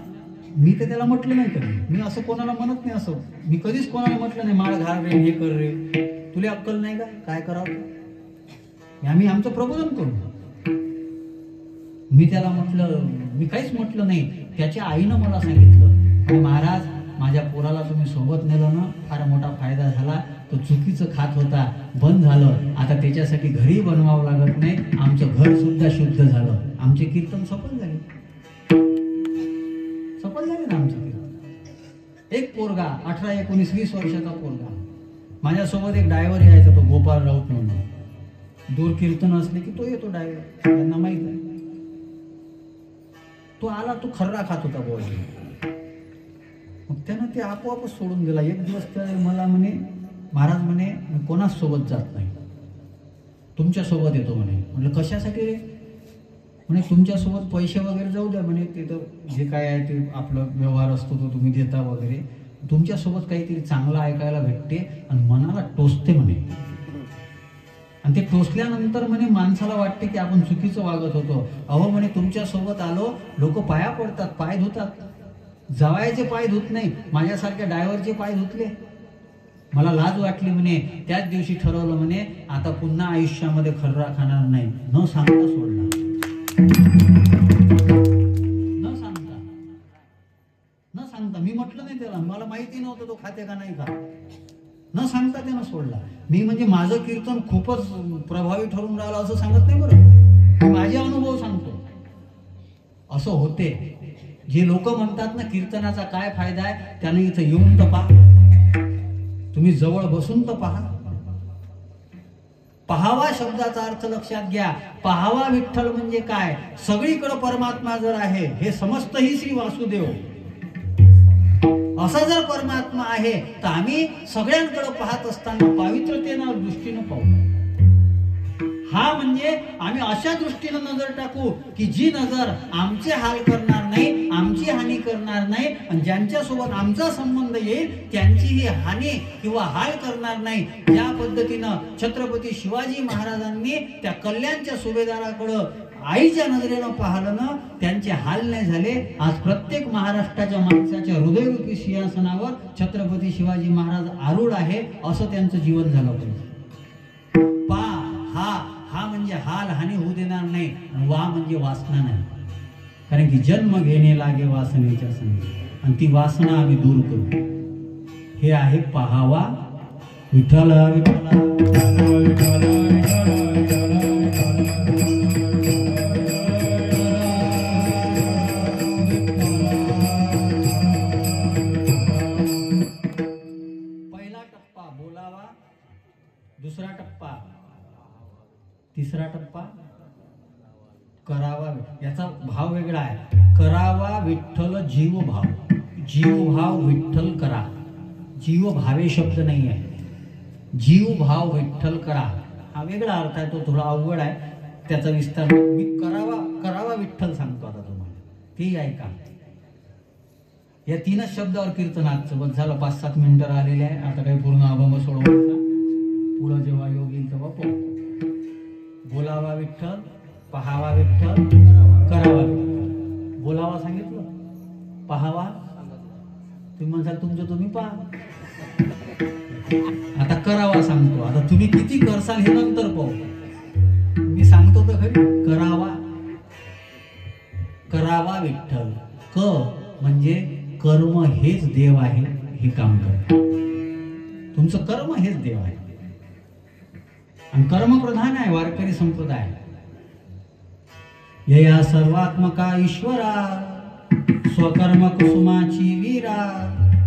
मी तर त्याला म्हटलं नाही कधी, मी असं कोणाला म्हणत नाही, असं मी कधीच कोणाला म्हटलं नाही, माळ घाल रे, हे कर रे, तुला अक्कल नाही का, काय करावं. आम्ही आमचं प्रबोधन करू. मी त्याला म्हटलं, मी काहीच म्हटलं नाही. त्याच्या आईनं मला सांगितलं, महाराज माझ्या पोराला तुम्ही सोबत नेलं ना, फार मोठा फायदा झाला. तो चुकीचं खात होता, बंद झालं. आता त्याच्यासाठी घरी बनवावं लागत नाही, आमचं घर सुद्धा शुद्ध झालं. आमचे कीर्तन सफल झाले ना आमचे कीर्तन. एक पोरगा 18, 19, 20 वर्षाचा पोरगा, माझ्यासोबत एक ड्रायव्हर यायचा, तो गोपाळ राऊत म्हणून. दूर कीर्तन असले की तो येतो ड्रायव्हर, त्यांना माहित आहे. तो आला, तो खर्रा खात होता बोल. त्यानं ते आपोआपच सोडून दिला. एक दिवस त्या मला म्हणे, महाराज म्हणे मी कोणाच सोबत जात नाही, तुमच्यासोबत येतो म्हणे. म्हटलं कशासाठी रे? म्हणे तुमच्यासोबत पैसे वगैरे जाऊ द्या म्हणे, तिथं जे काय आहे ते आपलं व्यवहार असतो तो तुम्ही देता वगैरे, तुमच्यासोबत काहीतरी चांगलं ऐकायला भेटते आणि मनाला टोचते म्हणे. आणि ते टोचल्यानंतर म्हणे माणसाला वाटते की आपण चुकीचं वागत होतो. अहो म्हणे तुमच्यासोबत आलो, लोक पाया पडतात, पाय धुतात, जवायचे पाय धुत नाही, माझ्यासारख्या ड्रायव्हरचे पाय धुतले. मला लाज वाटली म्हणे. त्याच दिवशी ठरवलं म्हणे आता पुन्हा आयुष्यामध्ये खर्रा खाणार नाही. न सांगता सोडला, न सांगता. मी म्हटलं नाही त्याला, मला माहिती नव्हतं तो खाते का नाही का. न सांगता त्यानं सोडला. मी म्हणजे माझं कीर्तन खूपच प्रभावी ठरून राहिलं असं सांगत नाही बरं, मी माझे अनुभव सांगतो. असं होते. जे लोक म्हणतात ना कीर्तनाचा काय फायदा आहे, त्याने इथं येऊन तर पहा, तुम्ही जवळ बसून तर पहा. पहावा शब्दाचा अर्थ लक्षात घ्या. पहावा विठ्ठल म्हणजे काय, सगळीकडे परमात्मा जर आहे, हे समस्त ही श्री वासुदेव, असा जर परमात्मा आहे तर आम्ही सगळ्यांकडे पाहत असताना पावित्रतेना दृष्टीनं पाहू. हा म्हणजे आम्ही अशा दृष्टीनं नजर टाकू की जी नजर आमचे हाल करणार नाही, आमची हानी करणार नाही, आणि ज्यांच्यासोबत आमचा संबंध येईल त्यांचीही हानी किंवा हाल करणार नाही. या पद्धतीनं छत्रपती शिवाजी महाराजांनी त्या कल्याणच्या सुभेदाराकडं आईच्या नजरेनं पाहिलं ना, त्यांचे हाल नाही झाले. आज प्रत्येक महाराष्ट्राच्या माणसाच्या हृदयरूपी सिंहासनावर छत्रपती शिवाजी महाराज आरूढ आहे, असं त्यांचं जीवन झालं पाहिजे. हा म्हणजे हाल हानी होऊ देणार नाही. वा म्हणजे वासना नाही, कारण की जन्म घेणे लागे वासनेच्या संगी, आणि ती वासना आम्ही दूर करू. हे आहे पहावा विठ्ठल विठ्ठल पहिला टप्पा बोलावा, दुसरा टप्पा, तिसरा टप्पा करावा. याचा भाव वेगळा आहे. करावा विठ्ठल जीव भाव, जीव भाव विठ्ठल करा. जीव भावे शब्द नाही आहे, जीव भाव विठ्ठल करा हा वेगळा अर्थ आहे. तो थोडा अवघड आहे, त्याचा विस्तार मी करावा विठ्ठल सांगतो आता तुम्हाला, ते ऐका. या तीनच शब्दावर कीर्तनाचं बस झालं. 5-7 मिनिटं आलेले आहे. आता काही पूर्ण अभंग सोडवायचा, पुढं जेव्हा योग येईल तेव्हा पाहू. बोलावा विठ्ठल, पहावा विठ्ठल, करावा विठ्ठल. बोलावा सांगितलं, पहावा तुम्ही म्हणसाल तुमचं तुम्ही पहा. आता करावा सांगतो. आता तुम्ही किती करसाल हे नंतर पाहू. मी सांगतो तर खरी. करावा विठ्ठल. क म्हणजे कर्म हेच देव आहे, हे काम कर. तुमचं कर्म हेच देव आहे, आणि कर्म प्रधान आहे वारकरी संप्रदाय. यया सर्वात्मका ईश्वरा, स्वकर्म कुसुमाची वीरा,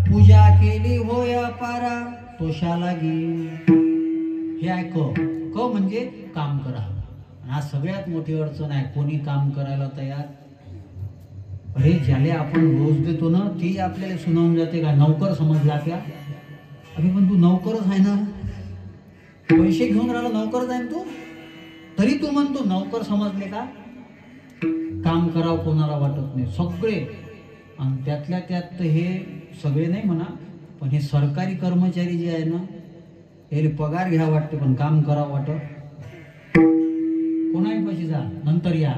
पूजा केली होय अपारा, तोषाला गी. हे आहे क म्हणजे काम करा. हा सगळ्यात मोठी अडचण आहे. कोणी काम करायला तयार. अरे ज्याला आपण रोज देतो ना, ती आपल्याला सुनावून जाते का नौकर समजला का. अरे पण तू नौकरच आहे ना, पैसे घेऊन राहिला नौकरच आहे तू, तरी तू म्हणतो नौकर समजले का. काम करावं कोणाला वाटत नाही सगळे, आणि त्यातल्या त्यात हे सगळे नाही म्हणा, पण हे सरकारी कर्मचारी जे आहे ना, याला पगार घ्या वाटते पण काम करावं वाटत. कोणाही पैसे जा, नंतर या,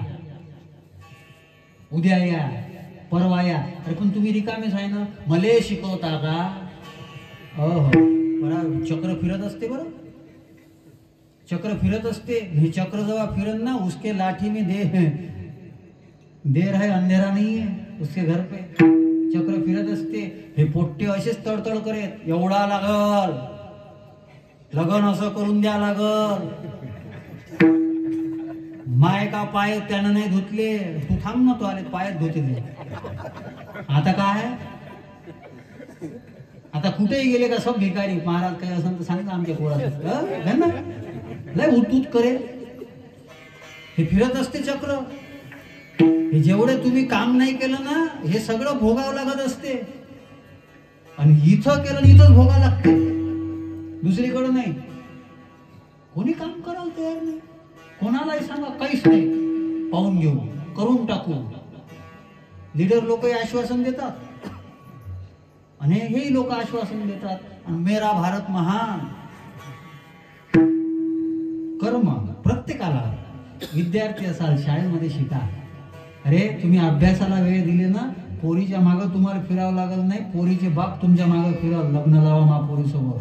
उद्या या, परवा या. अरे पण तुम्ही रिकामेच आहे ना, मले शिकवता का. बरं चक्र फिरत असते, बरं चक्र फिरत असते. हे चक्र जेव्हा फिरन ना, उसके लाठी में देर है अंधेरा नहीं है उसके घर पे. चक्र फिरत असते. हे पोट्टे असेच तडतड करेत, एवढा लागल, लगन असं करून द्या लागल. माय का पाय त्यानं नाही धुतले, तू थांब ना, तो आले पायात धुते. आता काय, आता कुठेही गेले का सब भिकारी. महाराज काय असं तर सांगा आमच्या पोरात लय उतूत करेल. हे फिरत असते चक्र. हे जेवढे तुम्ही काम नाही केलं ना, हे सगळं भोगावं लागत असते. आणि इथं केलं इथंच भोगा लागते, दुसरीकडे नाही. कोणी काम करायला तयार नाही. कोणालाही सांगा काहीच नाही, पाहून घेऊ, करून टाकू. लीडर लोक आश्वासन देतात आणि हेही लोक आश्वासन देतात. आणि मेरा भारत महान. कर्म प्रत्येकाला. विद्यार्थी असाल शाळेमध्ये शिका. अरे तुम्ही अभ्यासाला वेळ दिले ना, पोरीच्या मागं तुम्हाला फिरावं लागत नाही, पोरीचे बाप तुमच्या मागं फिरावं. लग्न लावा महापोरीसोबत.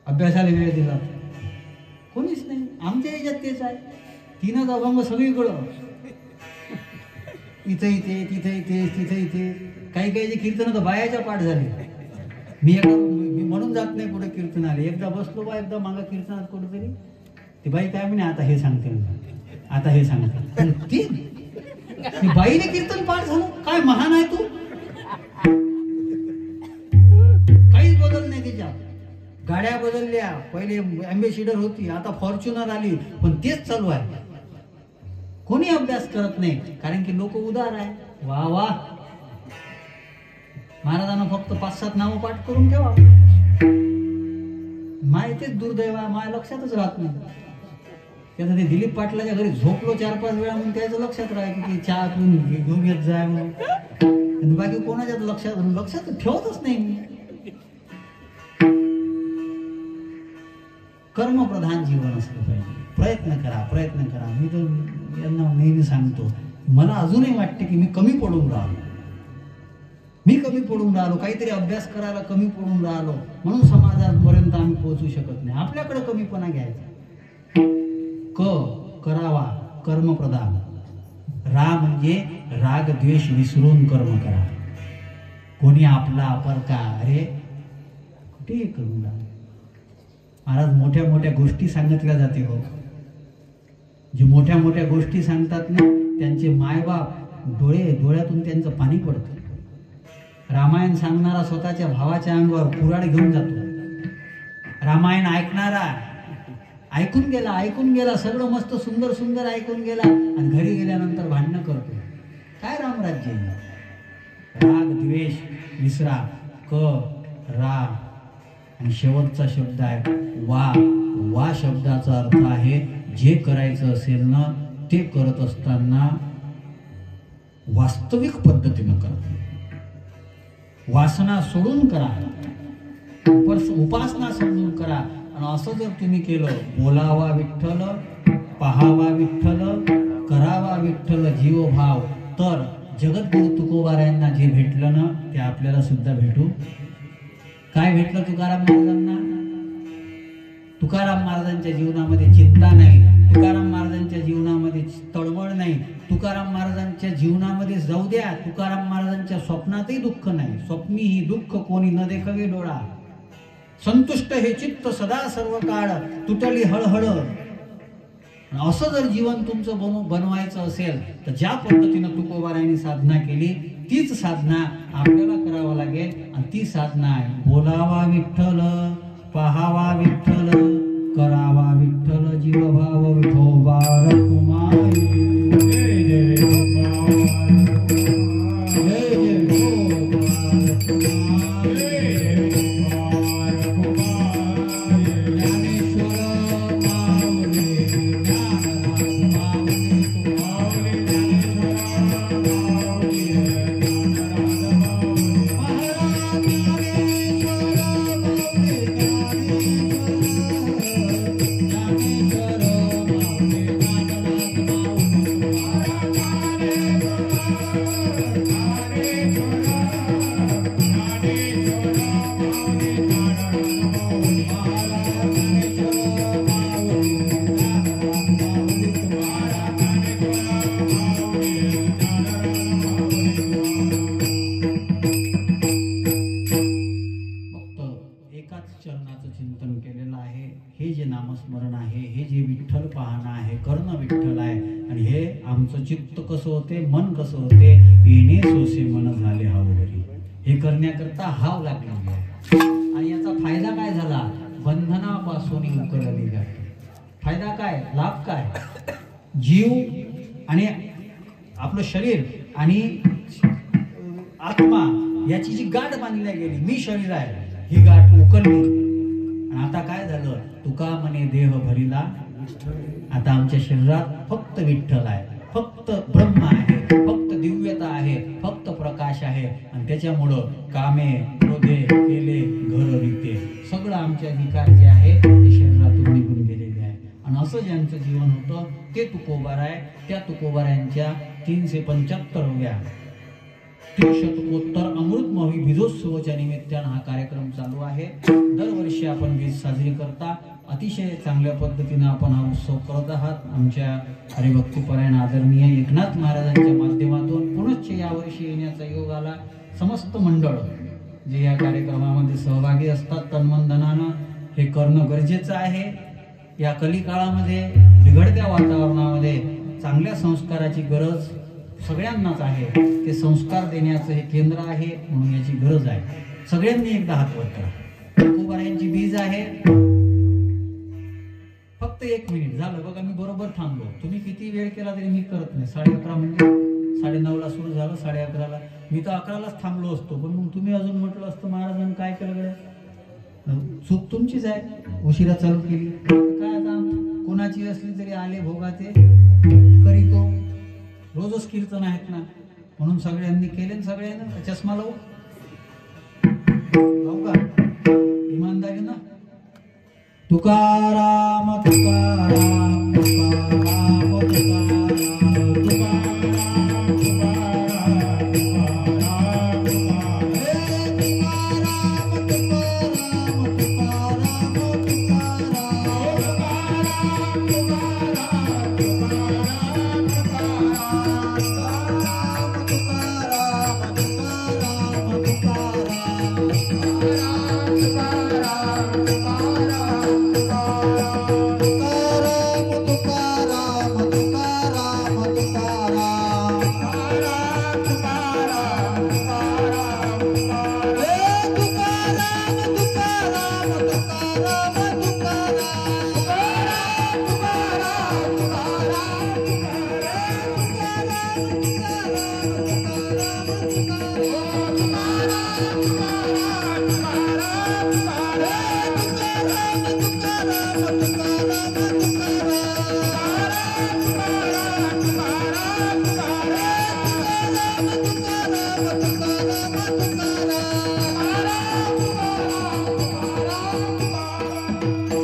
अभ्यासाला वेळ दिला कोणीच नाही. आमच्या याच्यात तेच आहे. तीनच अभंग सगळीकडं, इथे इथे तिथे इथे तिथे इथे. काही काही जे कीर्तन तर बायाच्या पाठ झाले. मी म्हणून जात नाही कुठे कीर्तनाला. एकदा बसलो बा, एकदा मागं कीर्तनात कुठेतरी ती बाई काय म्हणे, आता हे सांगते, आता हे सांगते. ती बाईने कीर्तन पाठ झालं. काय महान आहे तू. काहीच बदल नाही त्याच्यात. गाड्या बदलल्या, पहिले अँबेसिडर होती, आता फॉर्च्युनर आली, पण तेच चालू आहे. कोणी अभ्यास करत नाही, कारण की लोक उदार आहे. वा वा, महाराजांना फक्त 5-7 नावं पाठ करून ठेवा. माय तेच दुर्दैव आहे, माय लक्षातच राहत नाही. त्याचं ते दिलीप पाटलाच्या घरी झोपलो 4-5 वेळा म्हणून त्याचं लक्षात राहायचं की चहा पिऊन घेऊन येत जाय म्हणून. बाकी कोणाच्याच लक्षात ठेवतच नाही मी. कर्मप्रधान जीवन असलं पाहिजे. प्रयत्न करा, प्रयत्न करा. मी तर यांना नेहमी सांगतो, मला अजूनही वाटते की मी कमी पडून राहिलो. काहीतरी अभ्यास करायला कमी पडून राहिलो, म्हणून समाजापर्यंत आम्ही पोहोचू शकत नाही. आपल्याकडे कमीपणा घ्यायचा. करावा, कर्मप्रधान. म्हणजे राग द्वेष विसरून कर्म करा. कोणी आपला अपर का, अरे कुठेही करून राहा. महाराज मोठ्या मोठ्या गोष्टी सांगितल्या जाते हो. जे मोठ्या मोठ्या गोष्टी सांगतात ना, त्यांचे मायबाप डोळ्यातून त्यांचं पाणी पडतं. रामायण सांगणारा स्वतःच्या भावाच्या अंगावर कुऱ्हाड घेऊन जातो. रामायण ऐकणारा ऐकून गेला, सगळं मस्त सुंदर सुंदर ऐकून गेला, आणि घरी गेल्यानंतर भांडणं करतो. काय रामराज्य. राग द्वेष विसरा. रा आणि शेवटचा शब्द आहे वा शब्दाचा अर्थ आहे जे करायचं असेल ना ते करत असताना वास्तविक पद्धतीनं करा. वासना सोडून करा, उपासना समजून करा. आणि असं जर तुम्ही केलं, बोलावा विठ्ठल, पाहावा विठ्ठल, करावा विठ्ठल जीवभाव, तर जगद्गुरु तुकोबारायांना जे भेटलं ना ते आपल्याला सुद्धा भेटू. काय भेटलं तुकाराम महाराजांना? तुकाराम महाराजांच्या जीवनामध्ये चिंता नाही, तुकाराम महाराजांच्या जीवनामध्ये तळमळ नाही, तुकाराम महाराजांच्या जीवनामध्ये जाऊ द्या, तुकाराम महाराजांच्या स्वप्नातही दुःख नाही. स्वप्नी ही दुःख कोणी न देखावे डोळा. संतुष्ट हे चित्त सदा सर्व काळ, तुटली हळहळ. असं जर जीवन तुमचं बनवायचं असेल तर ज्या पद्धतीनं तुकोबारायांनी साधना केली तीच साधना आपल्याला करावं लागेल. आणि ती साधना आहे बोलावा विठ्ठल, पाहावा विठ्ठल, करावा विठ्ठल जीवभाव विठोबा रखुमाई. चित्त कसं होते, मन कसं होते, येणे सोसे मन झाले हावरी. हे करण्याकरता हाव लागला. आणि याचा फायदा काय झाला? बंधनापासून उकरली जाते. फायदा काय, लाभ काय? जीव आणि आपलं शरीर आणि आत्मा याची जी गाठ बांधल्या गेली, मी शरीर आहे, ही गाठ उकलली. आणि आता काय झालं, तुका म्हणे देह भरिला. आता आमच्या शरीरात फक्त विठ्ठल आहे, फक्त ब्रह्म आहे, फक्त दिव्यता आहे, फक्त प्रकाश आहे. आणि त्याच्यामुळं कामे क्रोधे केले घर रीते सगळं आमचे विकार जे आहे ते शरीरातून निघून गेलेले आहे. आणि असं ज्यांचं जीवन होतं ते तुकोबार आहे. त्या तुकोबारांच्या 375व्या त्रिशतकोत्तर अमृतमोही बीजोत्सवाच्या निमित्तानं हा कार्यक्रम चालू आहे. दरवर्षी आपण बीज साजरी करता. अतिशय चांगल्या पद्धतीने आपण हा उत्सव करत आहात. आमच्या हरिभक्तीपरायण आदरणीय एकनाथ महाराजांच्या माध्यमातून पुनश्च यावर्षी येण्याचा योग आला. समस्त मंडळ जे या कार्यक्रमामध्ये सहभागी असतात तन्मनधनानं हे करणं गरजेचं आहे. या कलिकाळामध्ये बिघडत्या वातावरणामध्ये चांगल्या संस्काराची गरज सगळ्यांनाच आहे. ते संस्कार देण्याचं हे केंद्र आहे, म्हणून याची गरज आहे. सगळ्यांनी एकदा हात वर करा. तुकोबारायांची बीज आहे. फक्त 1 मिनिट झालं बघा, मी बरोबर थांबलो. तुम्ही किती वेळ केला तरी मी करत नाही. 11:30 म्हणजे 9:30ला सुरू झालं, 11:30ला मी तर 11लाच थांबलो असतो. पण मग तुम्ही अजून म्हटलं असतं महाराजांनी काय केलं गड्या, चूक तुमचीच आहे, उशिरा चालू केली. काय आता कोणाची असली तरी आले भोगाचे करीतो. रोजच कीर्तन आहेत ना, म्हणून सगळ्यांनी केले. सगळ्यांना चष्मा लावू का इमानदारी ना. तुकाराम तुकाराम तुकाराम तुकाराम तुकाराम तुकाराम तुकाराम